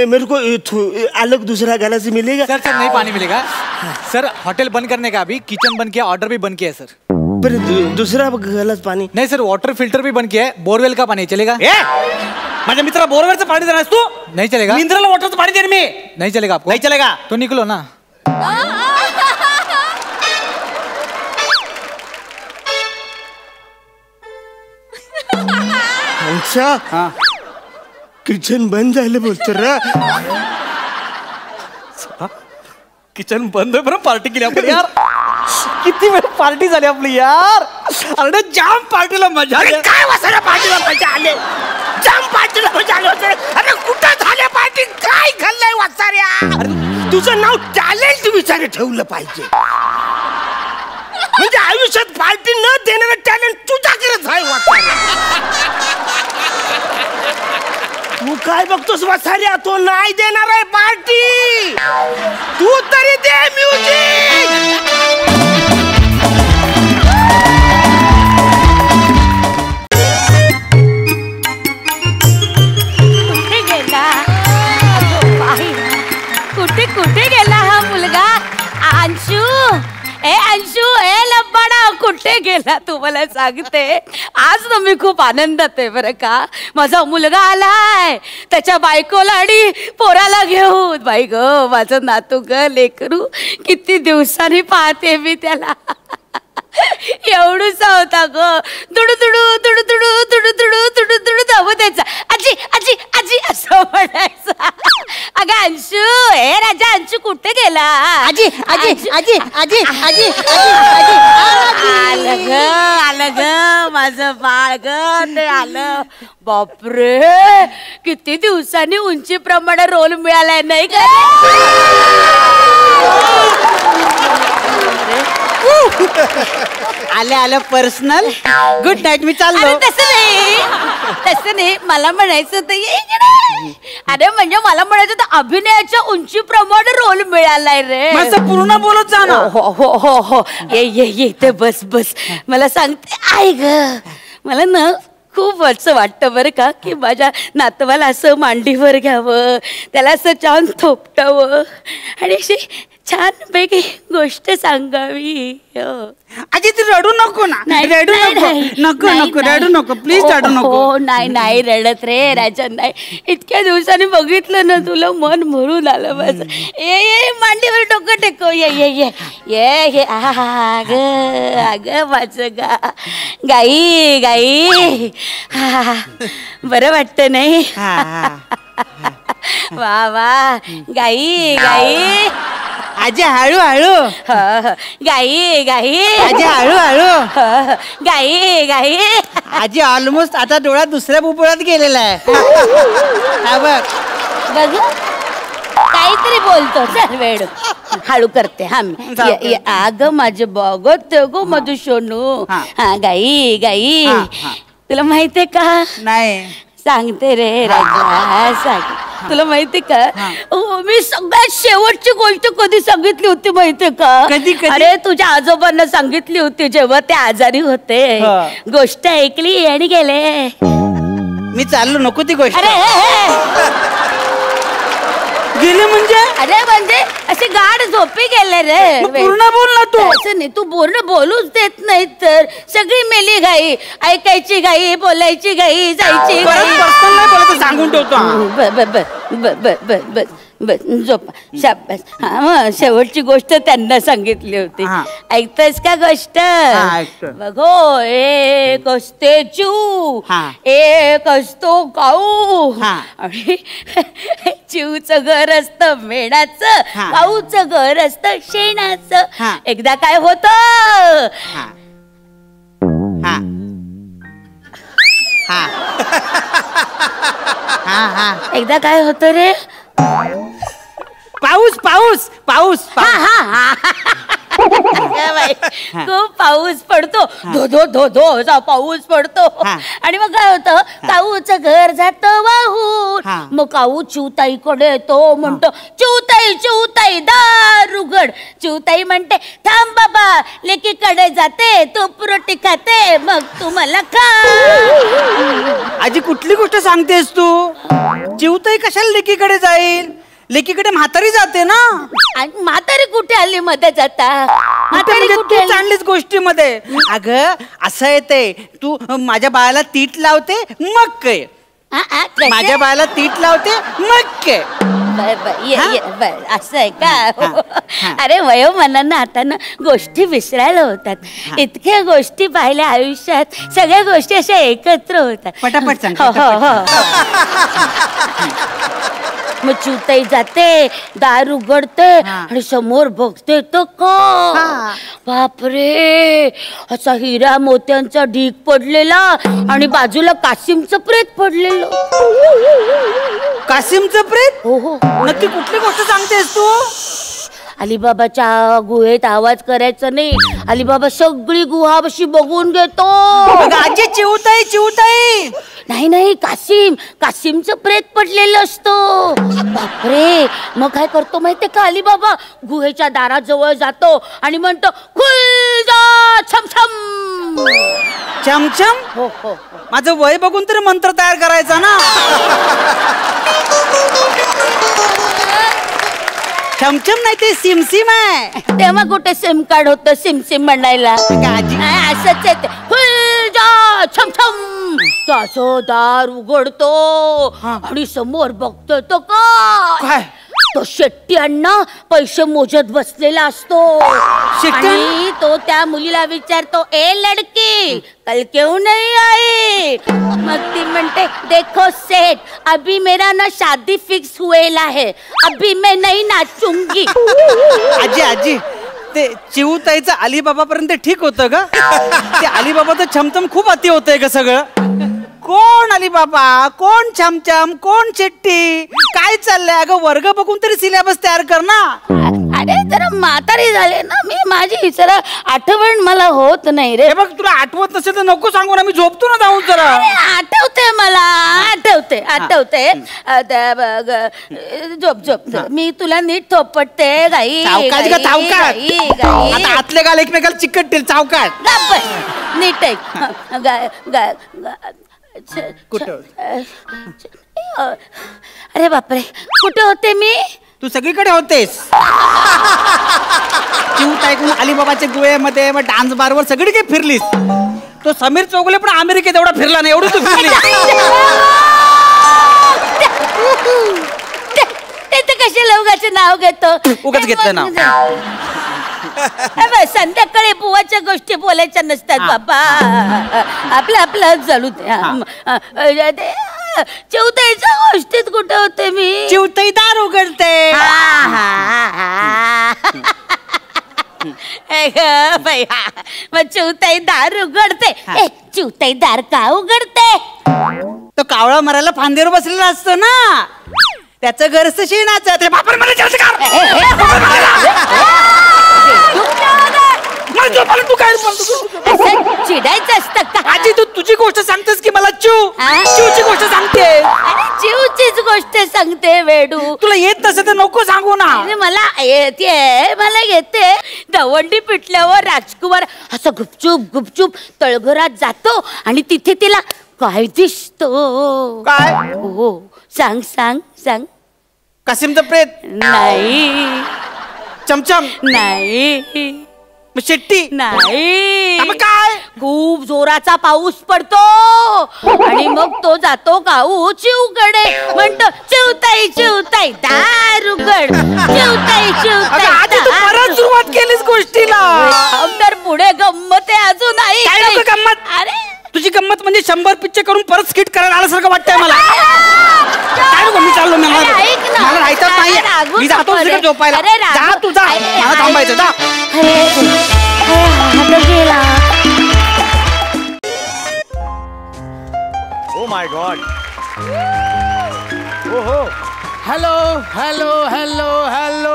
मेरे को अलग दूसरा गलास मिलेगा. सर नहीं पानी मिलेगा सर. होटल बंद करने का अभी, किचन बंद किया, ऑर्डर भी बंद किया है सर. पर दूसरा गलास पानी नहीं सर, वाटर फिल्टर भी बंद किया है. बोरवेल का पानी चलेगा? माझ्या मित्राला बोरवेलचं पाणी देणार तू? नहीं चलेगा. मिनरल वॉटरचं पाणी दे मी. नहीं चलेगा आपको? नहीं चलेगा तो निकलो ना. अच्छा किचन बंद झालं बोलतो रा. किचन बंद आहे बरं. पार्टी केली आपण यार. किती वेळ पार्टी झाली आपली यार. अरे जाम पार्टीला मजा आली. काय वासाला पार्टीला मजा आले. जाम पार्टीला मजा आले होते. अरे कुठं झाल्या पार्टी? काय खाल्लंय वाचाऱ्या? तुझं नाव टॅलेंट विचारे ठेवलं पाहिजे. म्हणजे आयुष्यात पार्टी न देणारं टॅलेंट तुझ्याकडेच आहे वाचाऱ्या. तू काय बघतोस वाचाऱ्या? तो नाही देणार आहे पार्टी. तू तरी दे म्युझिक. कुठे कुठे गेला हा मुलगा? अंशू अंशू लब्बाडा कुठे गेला तू? मला सांगते आज ना मी खूप आनंदात आहे बरं का. माझा मुलगा आलाय त्याच्या बायकोला आणि पोराला घेऊन. बाई ग माझं नातू ग लेकरू. किती दिवसांनी पाहते मी त्याला. एवढूसा होता ग. दुडू दुडू दुडू दुडू दुडू दुडू दुडू दुडू धावू द्यायचा. आजी आजी आजी असं म्हणायचं. अगं अंशू राजा अंशू कुठे गेला? आजी आजी आजी आजी आजी आलं ग आलं ग माझं बाळ ग. ते आलं. बापरे किती दिवसांनी उंचीप्रमाणे रोल मिळालाय नाही का? आले आलं पर्सनल. गुड नाईट मी चाललो. तसं नाही मला म्हणायचं होतं. अरे म्हणजे मला म्हणायचं होतं अभिनयाच्या उंचीप्रमाणे रोल मिळालाय रे. माझं पूर्ण बोलत जा ना. हो हो हो हो ये ये ये बस बस. मला सांगते आई ग मला ना खूप असं वाटतं बरं का की माझ्या नातवाला असं मांडीवर घ्यावं, त्याला असं छान थोपटावं आणि अशी छान पैकी गोष्ट सांगावी. आजी तू रडू नको ना. रडू नको नको नको रडू नको प्लीज रडू नको. हो नाही नाही रडत रे राजन नाही. इतक्या दिवसांनी बघितलं ना तुला मन भरून आलं माझं. ये ये मांडीवर डोकं टेको. ये ये ये ये ये आग आग माझं गाई गाई. बरं वाटतं नाही? वा वा गाई गाई. आजी हळू हळू. गाई गाई. आजी हळू हळू. गाई गाई. आजी ऑलमोस्ट आता डोळा दुसऱ्या बुबुळात गेलेला आहे. बघ काहीतरी बोलतो. चल वेळ हळू करते. हा मी अग माझे बघत गो माझं सोनू. हा गाई गाई. तुला माहितीये का? नाही सांगते रे राजा सांग. तुला माहितीये का मी सगळ्यात शेवटची गोष्ट कधी सांगितली होती माहितीये का? कधी? अरे तुझ्या आजोबांना सांगितली होती जेव्हा ते आजारी होते. गोष्ट ऐकली आणि गेले. मी चाललो नको ती गोष्ट. अरे गेले म्हणजे? अरे म्हणजे असे गाढ झोपी गेले रे. पूर्ण बोल ना तू. असं नाही तू पूर्ण बोलूच देत नाही तर. सगळी मेली घाई. ऐकायची घाई, बोलायची घाई, जायची पर्सनल नाही बोलायचं सांगून ठेवतो. बस झोपा शाबास. हा शेवटची गोष्ट त्यांना सांगितली होती. ऐकतोस का गोष्ट? बघो एक असते चिऊ, एक असतो काऊ. आणि चिऊचं घर असतं मेणाचं, काऊचं घर असतं शेणाचं. एकदा काय होत एकदा काय होत रे? पाऊस पाऊस पाऊस. खूप पाऊस पडतो. धो धो धो धो असा पाऊस पडतो. आणि मग काय होतं काऊचं घर जातं वाहून, मग काऊ चिवताईकडे येतो, म्हणतो चिवताई चिवताई दार उघड. चिवताई म्हणते थांब बाबा, लेकीकडे जाते, तूप रोटी खाते, मग तू मला खा. आजी कुठली गोष्ट सांगतेस तू? चिवताई कशाला लेकीकडे जाईल? लेकीकडे म्हातारी जाते ना. आणि म्हातारी कुठे आली मध्ये जाता? म्हातारी कुठे आली? चांगलीच गोष्टीमध्ये. अगं असं येते, तू माझ्या बाळाला तीट लावते मग काय, माझ्या बाळाला तीट लावते मग काय. बर असं आहे का? अरे वयोमानानं आता ना गोष्टी विसरायला होतात. इतक्या गोष्टी पाहिल्या आयुष्यात, सगळ्या गोष्टी अशा एकत्र होतात. पटापट सांग. मग चिवताई जाते, दार उघडते आणि समोर बघते तर का बापरे, असा हिरा मोत्यांचा ढीग पडलेला आणि बाजूला कासिमचं प्रेत पडलेलं. कासिमचं प्रेत? हो हो. नक्की कुठली गोष्ट सांगतेस तू? अलिबाबाच्या गुहेत आवाज करायचा नाही. अलिबाबा सगळी गुहा बशी बघून घेतो. आजी चिवताई चिवताई. नाही नाही, कासिमचं प्रेत पडलेलं असतं. बापरे, मग काय करतो माहितीये का अलिबाबा? गुहेच्या दाराजवळ जातो आणि म्हणतो खुल जा छमछम. चमचम? हो हो. माझं वय बघून तरी मंत्र तयार करायचा ना. चमचम नाही ते सिमसिम आहे. तेव्हा कुठे सिम कार्ड होतं सिमसिम म्हणायला? असंच आहे ते. खुल जा छमछम. तो असं दार उघडतो आणि समोर बघतो तो काय, तो शेट्टी अण्णा पैसे मोजत बसलेला असतो. आणि तो त्या मुलीला विचारतो, ए लडकी कल क्यों नहीं आई? मग ती म्हणते देखो सेठ, अभी मेरा ना शादी फिक्स हुएला है, अभी मैं नहीं नाचूंगी. आजी आजी, ते चिवताईचं अलिबाबा पर्यंत ठीक होतं का? ते अलिबाबाचं छमछम खूप अति होतंय का सगळं? कोण अलिबाबा, कोण छमछम, कोण चिट्टी, काय चाललंय? अगं वर्ग बघून तरी सिलेबस तयार कर ना. अरे जरा म्हातारी झाले ना मी, माझी जरा आठवण मला होत नाही रे. हे बघ, तुला आठवत नसेल तर नको सांगू ना, मी झोपतो ना जाऊन जरा. आठवते मला, आठवते. झोप. मी तुला नीट थोपटते. गाई चावकाच का चावकाच? आता आतले गाल एकमेकाला चिकटतील. चावकाच नीट आहे. अरे बापरे, कुठे होते मी? तू सगळीकडे होतेस. चिवताईकडून अलिबाबाच्या गुहेमध्ये, मग डान्स बारवर सगळीकडे फिरलीस. तो समीर चौगुले पण अमेरिकेत एवढा फिरला नाही, एवढी तू फिरली. ते कशाला उगाचं नाव घेतो? उगाच घेतलं नाव. संध्याकाळी बुवाच्या गोष्टी बोलायच्या नसतात बाबा. आपलं चालू दे. चिवताईच्या गोष्टीत कुठे होते मी? चिवताई दार उघडते. मग चिवताई दार उघडते. चिवताई दार का उघडते? तो कावळा मरायला फांदीवर बसलेला असतो ना, त्याचं घर असतं शेणाचं. तू काय चिडायचं असतं का? आजी तू तुझी गोष्ट सांगतेस की मला चिवची गोष्ट सांगते? अरे चिवचीच गोष्ट सांगते वेडू. तुला येत नसेल तर नको सांगू ना. मला येते. दवंडी पिटल्यावर राजकुमार असं गुपचूप तळघरात जातो आणि तिथे तिला काय दिसतो? काय? हो सांग. कासिमचं प्रेत? नाही. चमचम? नाही. शेट्टी? नाही. काय? खूप जोराचा पाऊस पडतो आणि मग तो जातो काऊ चिवकडे, म्हणतो चिवताई दार उघड. चिवताई परत सुरुवात केलीस गोष्टीला. तर पुढे गंमत आहे अजून. काय गंमत? अरे तुझी गंमत म्हणजे 100 पिक्चर करून परत स्किट करायला आल्यासारखं वाटतंय मला. काय नको, मी चाललो. मला राहायचं नाही, मी जातो तिकडे झोपायला. जा तू जा, मला थांबायचं. जा. Oh my God. हो. Hello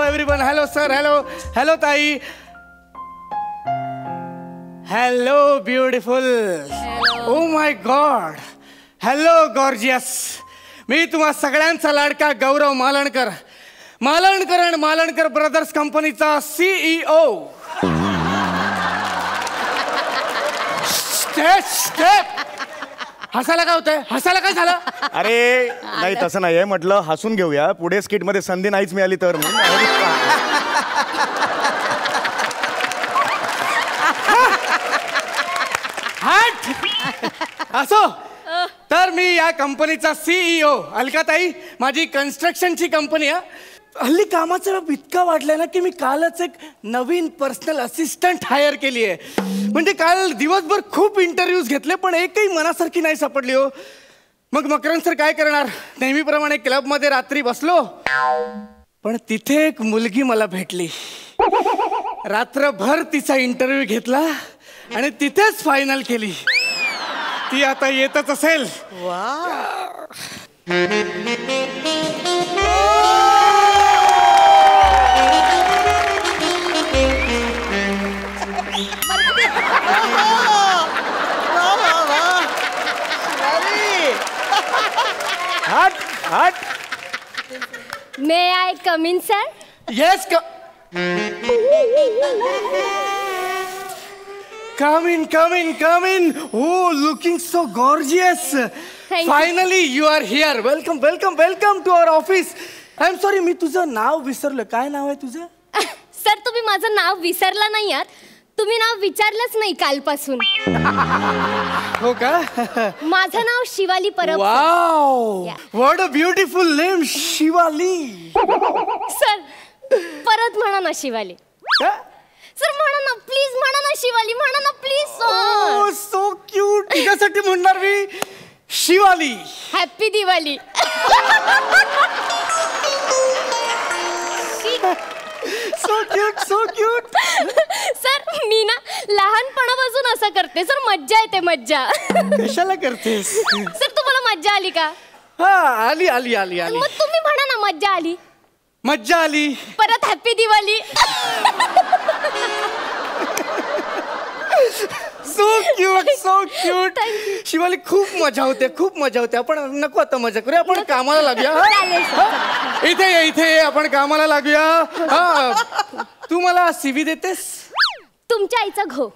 everyone. Hello sir. Hello ताई. Hello beautiful. Oh my God. Hello gorgeous. मी तुम्हा सगळ्यांचा लाडका गौरव मालणकर, मालणकर अँड मालणकर ब्रदर्स कंपनीचा CEO. हसायला काय होतंय? हसायला काय झालं? अरे नाही तसं नाहीये, म्हटलं हसून घेऊया, पुढे स्किट मध्ये संधी नाहीच मिळाली तर म्हणून. असो, तर मी या कंपनीचा CEO. अलकाताई, माझी कन्स्ट्रक्शनची कंपनी आहे. हल्ली कामाचा वेळ इतका वाढलाय ना की मी कालच एक नवीन पर्सनल असिस्टंट हायर केली आहे. म्हणजे काल दिवसभर खूप इंटरव्ह्यूज घेतले पण एकही मनासारखी नाही सापडली हो. मग मकरन सर काय करणार, नेहमीप्रमाणे क्लबमध्ये रात्री बसलो, पण तिथे एक मुलगी मला भेटली. रात्रभर तिचा इंटरव्ह्यू घेतला आणि तिथेच फायनल केली. ती आता येतच असेल. May I come in sir? Yes, come in, come in, come in. Oh, looking so gorgeous. Thank you. Finally, you are here. Welcome, welcome, welcome to our office. I'm sorry, मी तुझं नाव विसरलं. काय नाव आहे तुझं? सर तुम्ही माझं नाव विसरला नाही आहात, तुम्ही नाव विचारलंच नाही कालपासून. हो का? माझं नाव Shivali Parab. Wow, what a beautiful name, Shivali. Sir परत म्हणा ना शिवाली. सर म्हणा ना प्लीज, म्हणा ना शिवाली, म्हणा ना प्लीज. Oh, so cute. तुझ्यासाठी म्हणणार मी Shivali. Happy Diwali. So cute, so cute. Sir मी ना लहानपणापासून असं करते सर, मज्जा येते मज्जा. कशाला करतेस? सर तुम्हाला मज्जा आली का? हा, आली आली आली आली. मग तुम्ही म्हणा ना मज्जा आली. मज्जा आली. परत happy Diwali. So cute, so cute. Shivali खूप मजा होते, खूप मजा होते. आपण नको आता मजा करूया, आपण कामाला लागूया. हा? इथे ये, इथे ये, आपण कामाला लागूया. हा, तू मला CV देतेस? तुमच्या आईचा घो.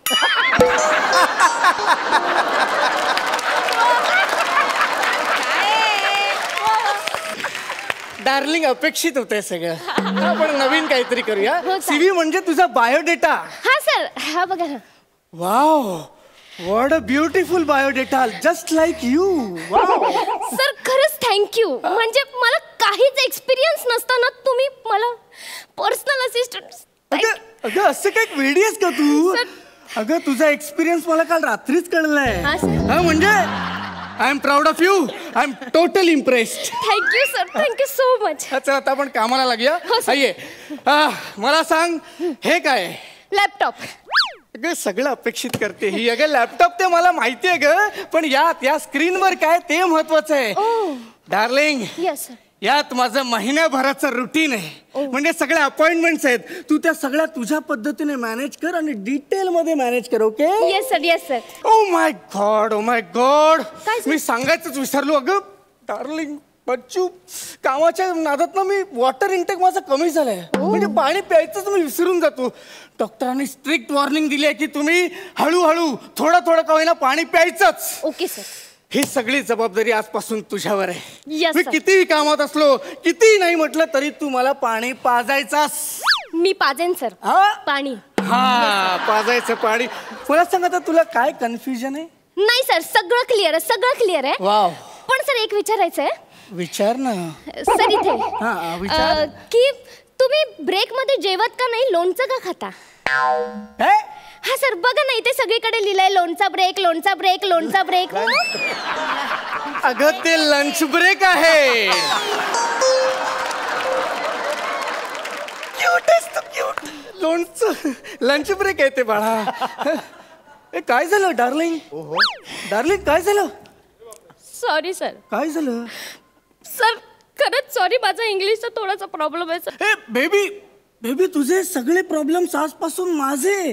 डार्लिंग, अपेक्षित होते सगळं. आपण नवीन काहीतरी करूया. CV म्हणजे तुझा बायोडेटा. हा सर, हा बघा ना. Wow, what a beautiful biodata, just like you. Sir खरंच थँक्यू. म्हणजे मला काहीच एक्सपिरियन्स नसताना तुम्ही मला पर्सनल असिस्टंट. अगं असं काय वेडीस का तू? अगं तुझा एक्सपिरियन्स मला काल रात्रीच कळलाय. हा म्हणजे I am proud of you. I am total impressed. Thank you sir, thank you so much. चल आता आपण कामाला लागूया. ये, मला सांग हे काय? लॅपटॉप. अगं सगळं अपेक्षित करते ही. अगं लॅपटॉप ते मला माहिती आहे ग, पण यात या स्क्रीनवर काय ते महत्वाचं आहे. Darling, yes sir. यात माझं महिन्याभराचं रुटीन आहे. म्हणजे सगळ्या अपॉइंटमेंट्स आहेत. तू त्या सगळ्या तुझ्या पद्धतीने मॅनेज कर आणि डिटेल मध्ये मॅनेज कर. Okay? Yes sir, yes sir. O my God, O my God. काय मी सांगायचंच विसरलो. अगं डार्लिंग, बच्चू, कामाच्या नादात ना मी वॉटर इंटेक माझा कमी झालाय. म्हणजे पाणी प्यायचंच मी विसरून जातो. डॉक्टरांनी स्ट्रिक्ट वॉर्निंग दिली आहे की तुम्ही हळूहळू थोडं थोडं का होईना पाणी प्यायचंच. Okay sir. ही सगळी जबाबदारी आजपासून तुझ्यावर आहे. Yes, मी sir. कितीही कामात असलो, कितीही नाही म्हटलं तरी तू मला पाणी पाजायचास. मी पाजेन सर हा? पाणी. हा, पाजायचं पाणी. मला सांग आता तुला काय कन्फ्युजन आहे? नाही सर, सगळं क्लिअर आहे, सगळं क्लिअर आहे. वाव. पण सर एक विचारायचं आहे. विचार ना. सर इथे विचार. की तुम्ही ब्रेक मध्ये जेवत का नाही, लोणचं का खाता? हा सर बघा ना, इथे सगळीकडे लिहिलंय लोणचा ब्रेक, लोणचा ब्रेक, लोणचा ब्रेक. अगं ते लंच ब्रेक आहे. लोणचं लंच ब्रेक आहे ते बाळा. काय झालं डार्लिंग? डार्लिंग काय झालं? Sorry sir. काय झालं? सर खरंच सॉरी, माझा इंग्लिशचा थोडासा प्रॉब्लेम आहे सर. बेबी, बेबी तुझे सगळे प्रॉब्लेम्स आजपासून माझे.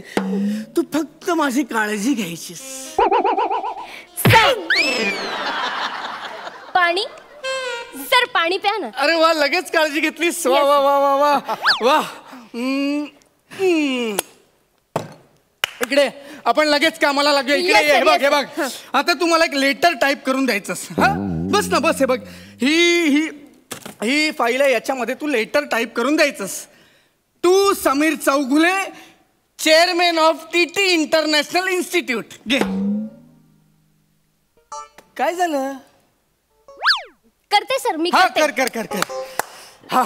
तू फक्त माझी काळजी घ्यायचीस. पाणी. पाणी प्या ना. अरे वा, लगेच काळजी घेतलीस. वा वा वा वा वा वा. इकडे आपण लगेच कामाला लागूया. इकडे Yes, ये. sir, हे बघ, yes, हे बघ. आता तुम्हाला एक लेटर टाईप करून द्यायचं. हा, बस ना, बस. हे बघ, ही फाईल आहे. याच्यामध्ये तू लेटर टाईप करून द्यायचंस. To Sameer Chougule, chairman of TT international institute. घे. काय झालं? करते सर मी. हा, करते. कर कर कर कर. हा,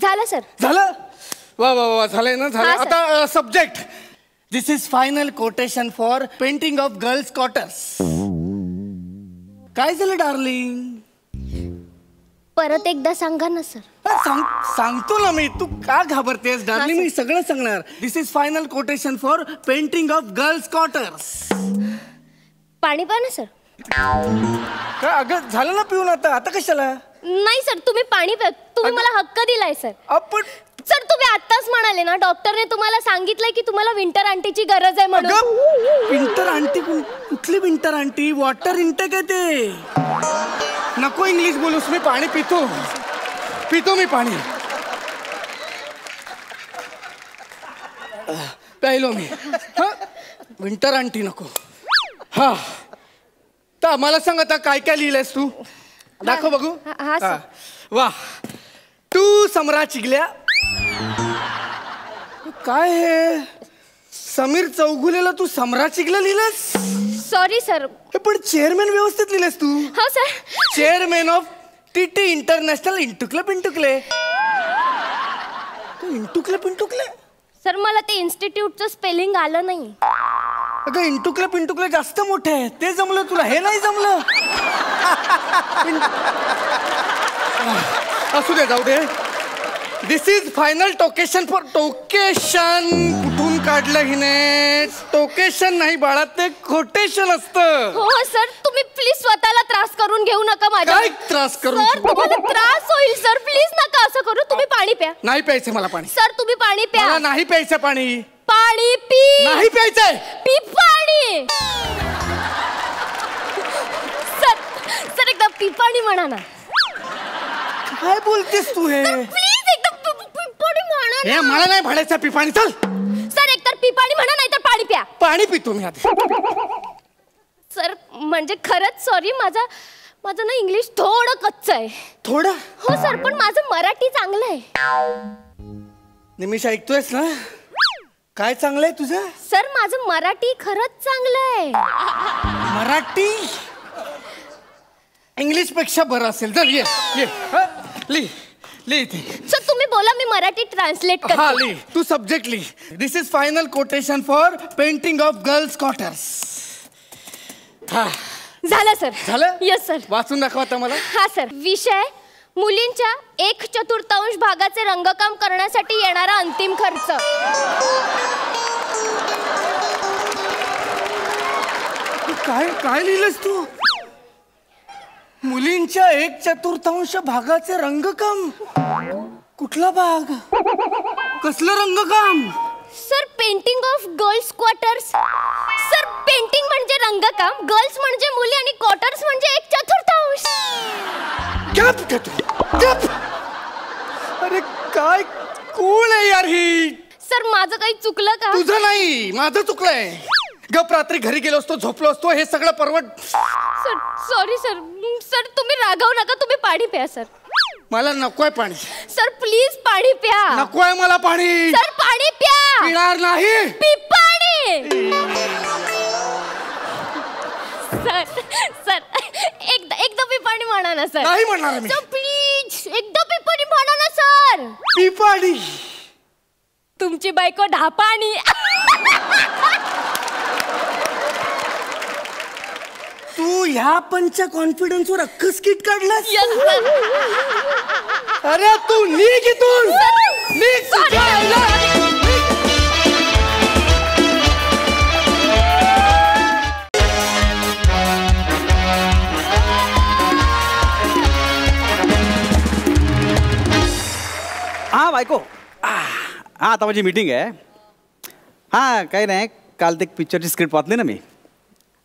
झालं सर. झालं. वा वा वा, झालंय ना. झालं. हा, सर. आता subject. This is final quotation for painting of girls quarters. काय झालं डार्लिंग? परत एकदा सांगा ना सर. सांगतो ना मी. तू का घाबरतेस डार्लिंग? मी सगळं सांगणार. This is final quotation for painting of girls quarters. पाणी प्या ना सर. का अगं, झालं ना पिऊन. आता कशाला? नाही सर, तुम्ही पाणी प्या. तुम्ही मला हक्क दिलाय सर. आपण सर तुम्ही आत्ताच म्हणाले ना, डॉक्टरने तुम्हाला सांगितलंय की तुम्हाला विंटर आंटीची गरज आहे म्हणून. Winter aunty? कुठली विंटर आंटी? वॉटर इंटेक आहे ते. नको इंग्लिश बोलूस. मी पाणी पितो मी पाणी. प्यायलो मी. हा, विंटर आंटी नको. हा, तर मला सांग आता काय काय लिहिलंयस तू? दाखव बघू. हा सर. वा. टू समरा चिगल्या. काय हे? समीर चौगुलेला तू समरा चिगल्या लिहिलंस? Sorry sir. पण चेअरमॅन व्यवस्थित लिहिलंस तू. हा sir. Chairman of TT international इंटुकले पिंटुकले. इंटुकले पिंटुकले? सर मला ते इन्स्टिट्यूटचं स्पेलिंग आलं नाही. अगं, इंटुकले पिंटुकले जास्त मोठे आहे. ते जमलं तुला, हे नाही जमलं. असू दे, जाऊ दे. दिस इज फायनल टोकेशन फॉर टोकेशन. कुठून काढलं हिने? टोकेशन नाही बाळा, ते कोटेशन असतं. हो सर, तुम्ही प्लीज स्वतःला त्रास करून घेऊ नका माझ्या. काय त्रास करून? सर तुम्हाला त्रास होईल सर. प्लीज नका असं करू. तुम्ही पाणी प्या. नाही प्यायचं मला पाणी. सर तुम्ही पाणी प्या. मला नाही प्यायचं पाणी. पाणी पी. नाही प्यायचंय. पी पाणी. सर एकदा पी पाणी म्हणा ना. काय बोलतेस तू हे? प्लीज एकदा पी पाणी म्हणा हे ना. मला नाही भाडायचं पी पाणी. चल सर एकतर पी पाणी म्हणा, नाही तर पाणी प्या. पाणी पितो मी आता. सर म्हणजे खरंच सॉरी, माझं ना इंग्लिश थोडं कच्चं आहे. थोडं? हो सर, पण माझं मराठी चांगलं आहे. निमिष ऐकतोयस ना? काय चांगलंय तुझं? सर माझं मराठी खरंच चांगलं आहे. मराठी इंग्लिश पेक्षा बरं असेल. चल ये ये. लिह इथे. सर तुम्ही बोला, मी मराठी ट्रान्सलेट हा, करते. लिह. तू सब्जेक्ट लिह. This is final quotation for painting of girls quarters. हा, झालं सर. झालं? Yes sir. वाचून दाखवा आता मला. हा सर. विषय मुलींच्या 1/4 भागाचे रंगकाम करण्यासाठी येणारा अंतिम खर्च. काय लिहिलंस तू? मुलींच्या 1/4 भागाचे रंगकाम? कुठला भाग? कसलं रंगकाम? Sir painting of girls quarters. Sir painting म्हणजे रंगकाम, गर्ल्स म्हणजे मुली आणि क्वार्टर्स म्हणजे 1/4. गप. अरे काय कोण आहे यार ही? सर माझं काही चुकलं का? तुझं नाही, माझं चुकलंय. गप. रात्री घरी गेलो असतो, झोपलो असतो, हे सगळं परवड. Sir sorry sir. सर तुम्ही रागावू नका. तुम्ही पाणी प्या सर. मला नकोय पाणी. सर प्लीज पाणी प्या. नकोय मला पाणी. सर पाणी प्या. पिणार नाही. पी पाणी. सर एकदा पी पाणी म्हणा ना सर. नाही म्हणणार मी. सर प्लीज एकदा पी पाणी म्हणा ना सर. पी पाणी. तुमची बायको ढापाणी. तू ह्या पंच कॉन्फिडन्सवर अख्खं स्किट काढलास? अरे तू निघ इथून. हा बायको. हा आता माझी मीटिंग आहे. हा काही नाही, काल ते एक पिक्चरची स्क्रिप्ट वाचली ना मी.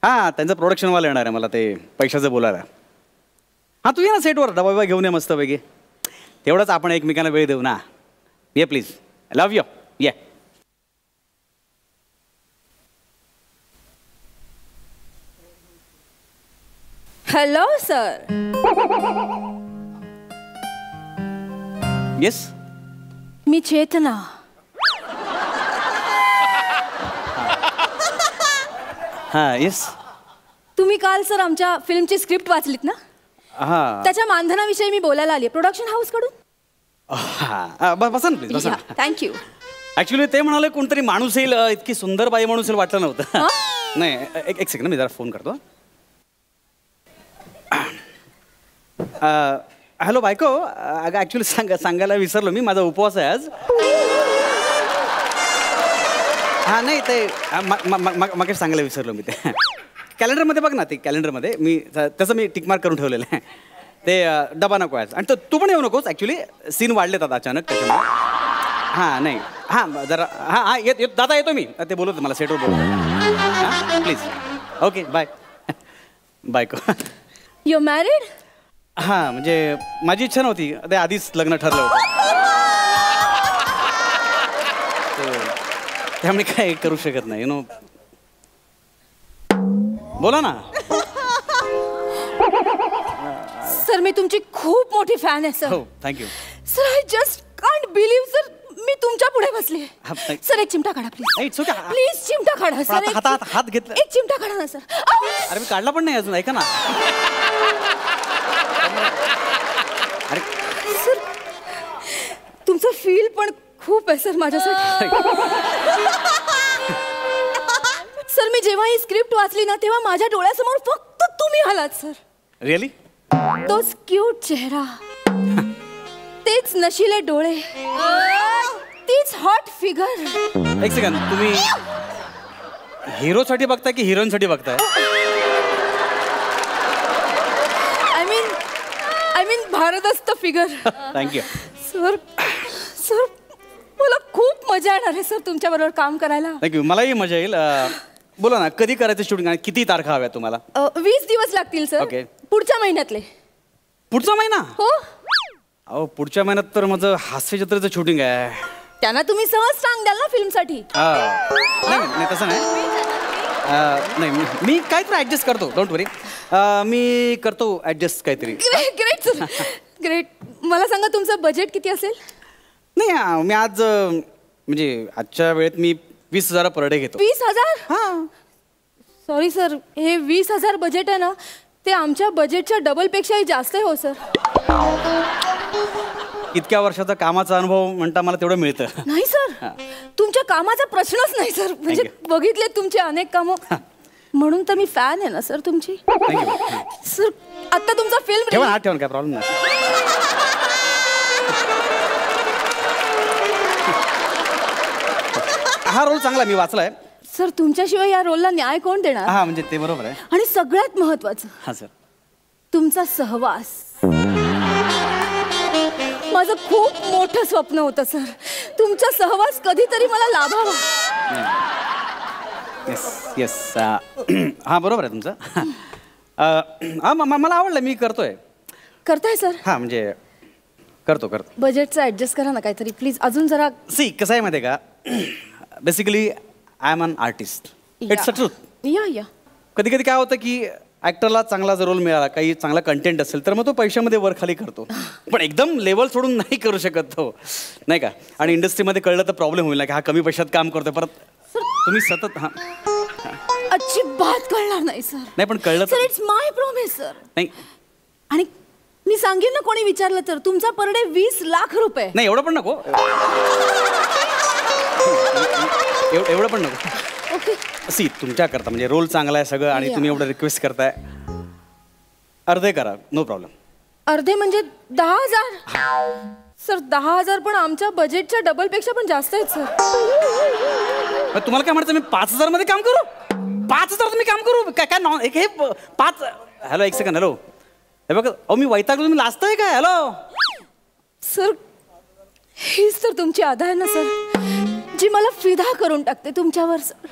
हां त्यांचं प्रोडक्शनवाला येणार आहे मला ते पैशाचं बोलायला. हां तू ये ना सेटवर डबा बिबा घेऊन ये मस्त पैकी. तेवढंच आपण एकमेकांना वेळ देऊ ना. ये प्लीज. I love you. ये. Hello sir. येस. मी चेतना. हां येस. तुम्ही काल सर आमच्या फिल्मची स्क्रिप्ट वाचलीत ना. हां त्याच्या मानधनाविषयी मी बोलायला आली प्रोडक्शन हाऊस कडून. हां बसा ना प्लीज बसा. थँक्यू. ऍक्च्युली ते म्हणाले कोणतरी माणूस येईल इतकी सुंदर बाई माणूस येईल वाटलं नव्हतं. नाही एक सेकंड मी जरा फोन करतो. हॅलो बायको. अगं ॲक्च्युली सांगायला विसरलो मी. माझा उपवास आहे आज. हां नाही ते मग सांगायला विसरलो मी. ते कॅलेंडरमध्ये बघ ना. ते कॅलेंडरमध्ये मी तसं मी टिकमार्क करून ठेवलेलं आहे. ते डबा नको आहे. आणि तू पण येऊ नकोस. ॲक्च्युली सीन वाढलेत आता अचानक त्याच्यामुळे. हां नाही हां जरा हां येत दादा येतो मी. ते बोलत मला सेटवर बोलतो. हां प्लीज. Okay bye. बायको. You married. हां म्हणजे माझी इच्छा नव्हती. ते आधीच लग्न ठरलं होतं. त्यामुळे काय करू शकत नाही. नो बोला ना. सर मी तुमची खूप मोठी फॅन आहे सर. हो thank you. Sir I just can't believe sir मी तुमच्या पुढे बसली. सर एक चिमटा काढा प्लीज. It's okay. प्लीज चिमटा काढा सर. हात घेतला. एक चिमटा काढा ना सर. अरे मी काढला पण नाही अजून. ऐका ना. अरे सर तुमचं फील पण खूप आहे सर माझ्यासाठी. सर मी जेव्हा ही स्क्रिप्ट वाचली ना तेव्हा माझ्या डोळ्यासमोर फक्त तुम्ही आलात सर. रिअली. तोच क्यूट चेहरा, तेच नशिले डोळे, तीच हॉट फिगर. एक सेकंड. तुम्ही हिरोसाठी बघताय की हिरोईनसाठी बघताय? आय मीन भारदस्त फिगर. Thank you sir. सर मला खूप मजा येणार आहे सर तुमच्या बरोबर काम करायला. थँक्यू. मलाही मजा येईल. बोला ना कधी करायचं शूटिंग आणि किती तारखा हव्या तुम्हाला? 20 दिवस लागतील सर. ओके. पुढच्या महिन्यातले. पुढचा महिना? हो. अहो पुढच्या महिन्यात तर माझं हास्य चित्राचं शूटिंग आहे. त्यांना तुम्ही सहज सांग द्याल ना फिल्मसाठी. नाही तसं नाही. मी काहीतरी ऍडजस्ट करतो. डोंट वरी. मी करतो ऍडजस्ट काहीतरी. Great sir great. मला सांगा तुमचं बजेट किती असेल? नाही मी आज म्हणजे आजच्या वेळेत मी 20,000 पर डे घेतो. 20,000? हां. सॉरी सर हे 20,000 बजेट आहे ना ते आमच्या बजेटच्या डबल पेक्षाही जास्त आहे हो सर. इतक्या वर्षाचा कामाचा अनुभव म्हणता मला तेवढं मिळतं. नाही सर तुमच्या कामाचा प्रश्नच नाही सर. म्हणजे बघितले तुमचे अनेक कामं म्हणून तर मी फॅन आहे ना सर तुमची. सर आता तुमचा फिल्म ठेवा काय प्रॉब्लेम नाही. हा रोल चांगला मी वाचलाय सर. तुमच्याशिवाय या रोलला न्याय कोण देणार? हा म्हणजे ते बरोबर आहे. आणि सगळ्यात महत्वाचं हा सर तुमचा सहवास. माझं खूप मोठं स्वप्न होतं सर तुमचा सहवास कधीतरी मला लाभावा. Yes yes. हा बरोबर आहे तुमचं. हा मला आवडलं. मी करतोय. करताय सर? हा म्हणजे करतो. बजेटचं ऍडजस्ट करा ना काहीतरी प्लीज. अजून जरा. सी कसं आहे माहिती आहे का basically I am an artist. It's a truth. या कधी कधी काय होतं की ऍक्टरला चांगला जर रोल मिळाला काही चांगला कंटेंट असेल तर मग तो पैशामध्ये वर खाली करतो. पण एकदम लेवल सोडून नाही करू शकत तो नाही का. आणि इंडस्ट्रीमध्ये कळलं तर प्रॉब्लेम होईल ना की हा कमी पैशात काम करतोय परत तुम्ही सतत. हा अजिबात कळणार नाही सर. नाही पण कळलं sir. It's my promise sir. नाही. आणि मी सांगेन ना कोणी विचारलं तर तुमचा पर डे 20 लाख रुपये. नाही एवढं पण नको. एवढं पण नको. ओके. सी तुमच्या करता म्हणजे रोल चांगला आहे सगळं आणि तुम्ही एवढं रिक्वेस्ट करताय. अर्धे करा नो प्रॉब्लेम. अर्धे म्हणजे 10,000? सर 10,000 पण आमच्या बजेटच्या डबल पेक्षा पण जास्त आहेत सर. तुम्हाला काय म्हणायचं मी 5,000 मध्ये काम करू? 5,000 तुम्ही काम करू काय नॉन हे 5. हॅलो एक सेकंड. हॅलो हे बघा अहो मी वैतागलो. तुम्ही लाजताय काय? हॅलो सर हीच तर तुमची अदा आहे ना सर जी मला फिदा करून टाकते तुमच्यावर सर.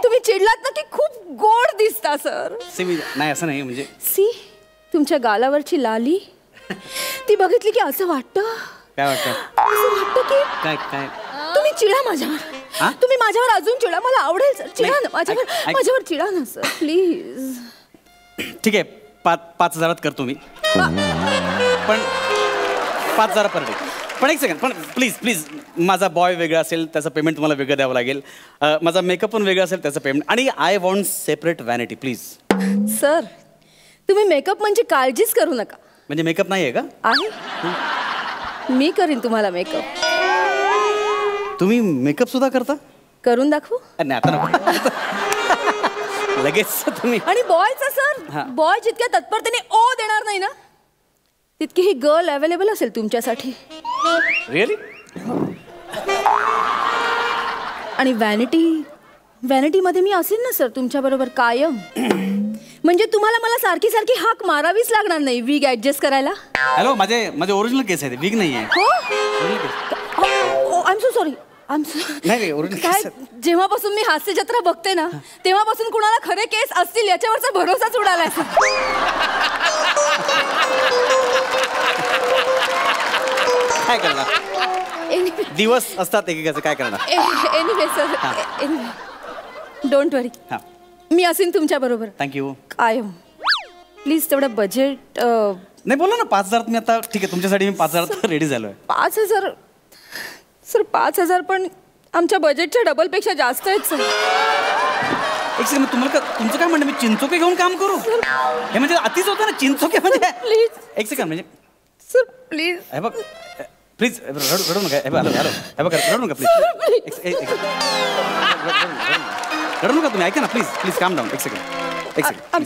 तुम्ही चिडलात ना की खूप गोड दिसता सर. सी मी नाही असं नाही म्हणजे सी तुमच्या गालावरची लाली ती बघितली की असं वाटतं, काय वाटतं? असं वाटतं की काय काय तुम्ही चिडा माझ्यावर, तुम्ही माझ्यावर अजून चिडा, मला आवडेल सर, चिडा ना माझ्यावर चिडा ना सर प्लीज. ठीक आहे, 5,000 करतो मी, पण 5,000 पर डे. पण एक सेकंड, पण प्लीज प्लीज, माझा बॉय वेगळा असेल त्याचं पेमेंट तुम्हाला वेगळं द्यावं लागेल, माझा मेकअप पण वेगळा असेल त्याचं पेमेंट, आणि I want separate vanity please. Sir तुम्ही मेकअप म्हणजे काळजीच करू नका. म्हणजे मेकअप नाही आहे का? आहे, मी करीन तुम्हाला मेकअप. तुम्ही मेकअप सुद्धा करता? करून दाखवू? नाही आता नको. लगेच तुम्ही. आणि बॉयचा सर, बॉय जितक्या तत्परतेने ओ देणार नाही ना तितकी ही गर्ल अवेलेबल असेल तुमच्यासाठी. रिअली? आणि व्हॅनिटी मध्ये मी असेल ना सर तुमच्या बरोबर कायम. म्हणजे तुम्हाला मला सारखी सारखी हाक मारावीच लागणार नाही विग ऍडजस्ट करायला. हॅलो, माझे ओरिजिनल केस आहे, विग नाही आहे. हो, आय एम सो सॉरी. नाही ओरिजिनल काय, जेव्हापासून मी हास्य जत्रा बघते ना तेव्हापासून कुणाला खरे केस असतील याच्यावरचा भरोसाच उडालाय. काय करणार, दिवस असतात एकेकाचे, काय करणार. एनिवे सर, एनिवे डोंट वरी, मी असेन तुमच्या बरोबर. थँक्यू. कायम. प्लीज तेवढं बजेट. नाही बोला ना, 5,000 तुम्ही आता. ठीक आहे, तुमच्यासाठी मी 5,000 रेडी झालोय. 5,000 सर, 5,000 पण आमच्या बजेटच्या डबल पेक्षा जास्त आहेत सर. एक सेकंड, तुम्हाला तुमचं काय म्हणणं, मी चिंचोके घेऊन काम करू? हे म्हणजे अतिच होतं ना, चिंचोके म्हणजे. प्लीज एक सेकंड, म्हणजे सर प्लीज. हे बघ प्लीज, रडू नका. हे बघ रडू नका प्लीज. रडू नका तुम्ही, ऐका ना प्लीज प्लीज, काम डाऊन. एक सेकंड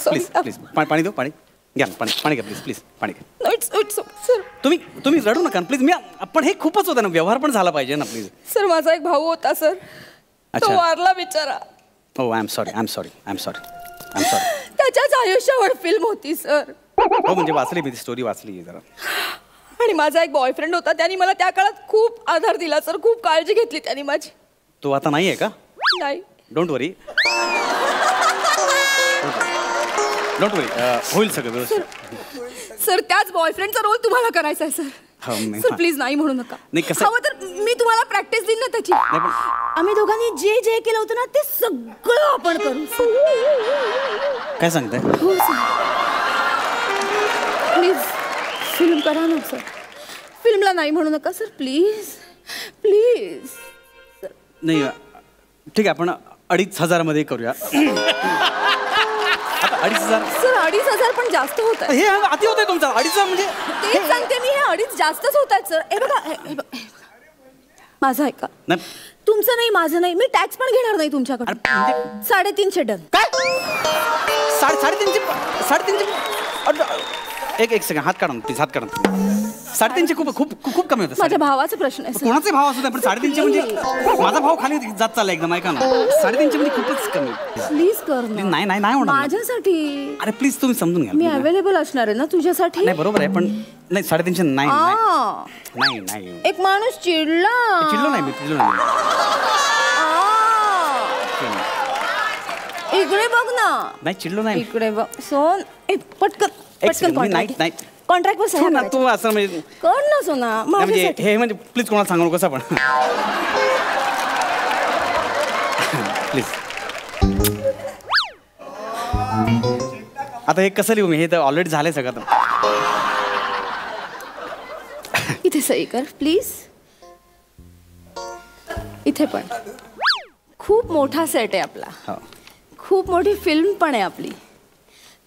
प्लीज प्लीज. पाणी देऊ, पाणी घ्या ना, पाणी घ्या प्लीज प्लीज, पाणी घ्या. It's sir. तुम्ही रडू नका प्लीज. मी पण हे खूपच होतं ना, व्यवहार पण झाला पाहिजे ना प्लीज. सर माझा एक भाऊ होता सर, तो वारला बिचारा. हो, आय एम सॉरी. त्याच्याच आयुष्यावर फिल्म होती सर. हो, म्हणजे वाचली मी ती स्टोरी, वाचली जरा. आणि माझा एक बॉयफ्रेंड होता, त्याने मला त्या काळात खूप आधार दिला सर, खूप काळजी घेतली त्याने माझी. तो आता नाही आहे का? नाही. डोंट वरी, होईल सगळं व्यवस्थित. सर त्याच बॉयफ्रेंडचा रोल तुम्हाला करायचा आहे सर. सर प्लीज नाही म्हणू नका. हवं तर मी तुम्हाला प्रॅक्टिस देईन ना त्याची. आम्ही दोघांनी जे जे केलं होतं ना ते सगळं आपण करू. काय सांगताय? हो सर, प्लीज फिल्म करा ना सर. फिल्मला नाही म्हणू नका सर, प्लीज प्लीज. नाही ठीक आहे, आपण 2,500 मध्ये करूया. 2,500 सर, 2,500 पण जास्त होत आहे. हे अति होतंय तुमचं. 2,500 म्हणजे तेच सांगते मी, हे 2,500 जास्तच होत आहेत सर. हे बघा, माझं ऐका. तुमचं नाही, माझं नाही, मी टॅक्स पण घेणार नाही तुमच्याकडे. 350 डन. काय 350? एक सेकंड, हात काढा प्लीज, हात काढा. 350 खूप कमी होतं. माझ्या भावाचा प्रश्न आहे. कोणाचे भाव असू दे, पण 350 म्हणजे माझा भाव खाली जात चालला एकदम, ऐका ना. 350 म्हणजे खूपच कमी. प्लीज कर ना. नाही होणार माझ्यासाठी. अरे प्लीज तुम्ही समजून घ्या. मी अवेलेबल असणार आहे ना तुझ्यासाठी. नाही बरोबर आहे, पण नाही 350 नाही. एक माणूस चिडलो नाही. इकडे बघ ना. नाही चिडलो नाही. इकडे बघ सोन. पटकन नाही कॉन्ट्रॅक्ट वर सह्या करायच्या. तू असं म्हणजे कर ना सोना. म्हणजे हे म्हणजे प्लीज कोणाला सांगू नकोस आपण. प्लीज. आता हे कसं लिहू मी? हे तर ऑलरेडी झालंय सगळं. इथे सही कर प्लीज. इथे पण. खूप मोठा सेट आहे आपला. खूप मोठी फिल्म पण आहे आपली.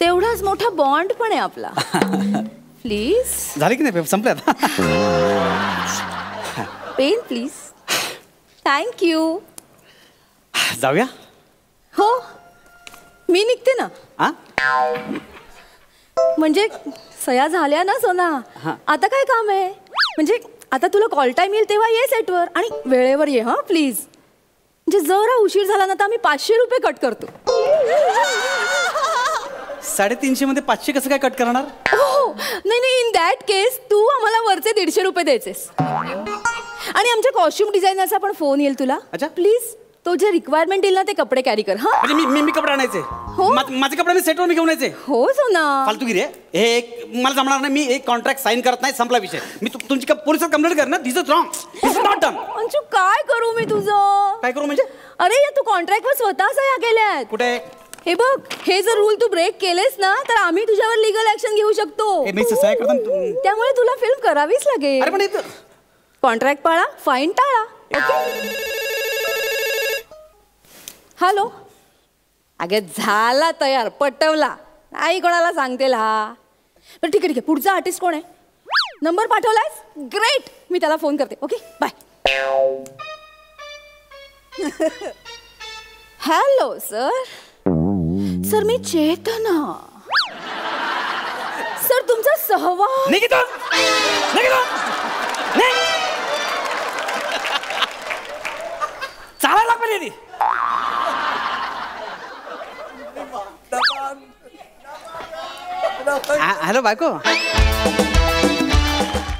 तेवढाच मोठा बॉन्ड पण आहे आपला. प्लीज. झाली की नाही? संपले आता. Pen please. थँक्यू. जाऊया. हो, मी निघते ना. म्हणजे सया झाल्या ना सोना. आता काय काम आहे? म्हणजे आता तुला कॉल टाइम येईल तेव्हा ये सेटवर आणि वेळेवर ये. हा प्लीज. म्हणजे जरा उशीर झाला ना तर आम्ही 500 रुपये कट करतो. 350 मध्ये 500 कसं काय कट करणार? हो नाही, इन दॅट केस तू आम्हाला वरचे 150 रुपये द्यायचेस. आणि आमच्या कॉस्ट्युम डिझायनरचा पण फोन येईल तुला. अच्छा. प्लीज तो जे रिक्वायरमेंट येईल ना ते कपडे कॅरी कर. हा म्हणजे मी कपडे आणायचे हो. माझे कपडे मी सेटवर मी घेऊन यायचे. हो सोना. फालतूगिरी आहे हे. मला जमणार नाही. मी एक कॉन्ट्रॅक्ट साईन करत नाही. संपला विषय. मी तुमची पोलिसात कंप्लेंट करणार. This is wrong. This is not done. Anshu काय करू मी तुझं? काय करू म्हणजे? अरे तू कॉन्ट्रॅक्टवर स्वतः सह्या केल्यात. कुठे? हे बघ, हे जर रूल तू ब्रेक केलेस ना तर आम्ही तुझ्यावर लीगल ऍक्शन घेऊ शकतो. मी सह्या करताना त्यामुळे तुला फिल्म करावीच लागेल. अरे पण कॉन्ट्रॅक्ट पाळा, फाईन टाळा. ओके. हॅलो. अगे झाला तयार, पटवला. आई कोणाला सांगतेल हा. बरं ठीक आहे. पुढचा आर्टिस्ट कोण आहे? नंबर पाठवलायस? ग्रेट. मी त्याला फोन करते. Okay bye. Hello sir. Sir मी चेतना. सर तुमचा सहवास. चालायला पाहिजे. हॅलो बायको.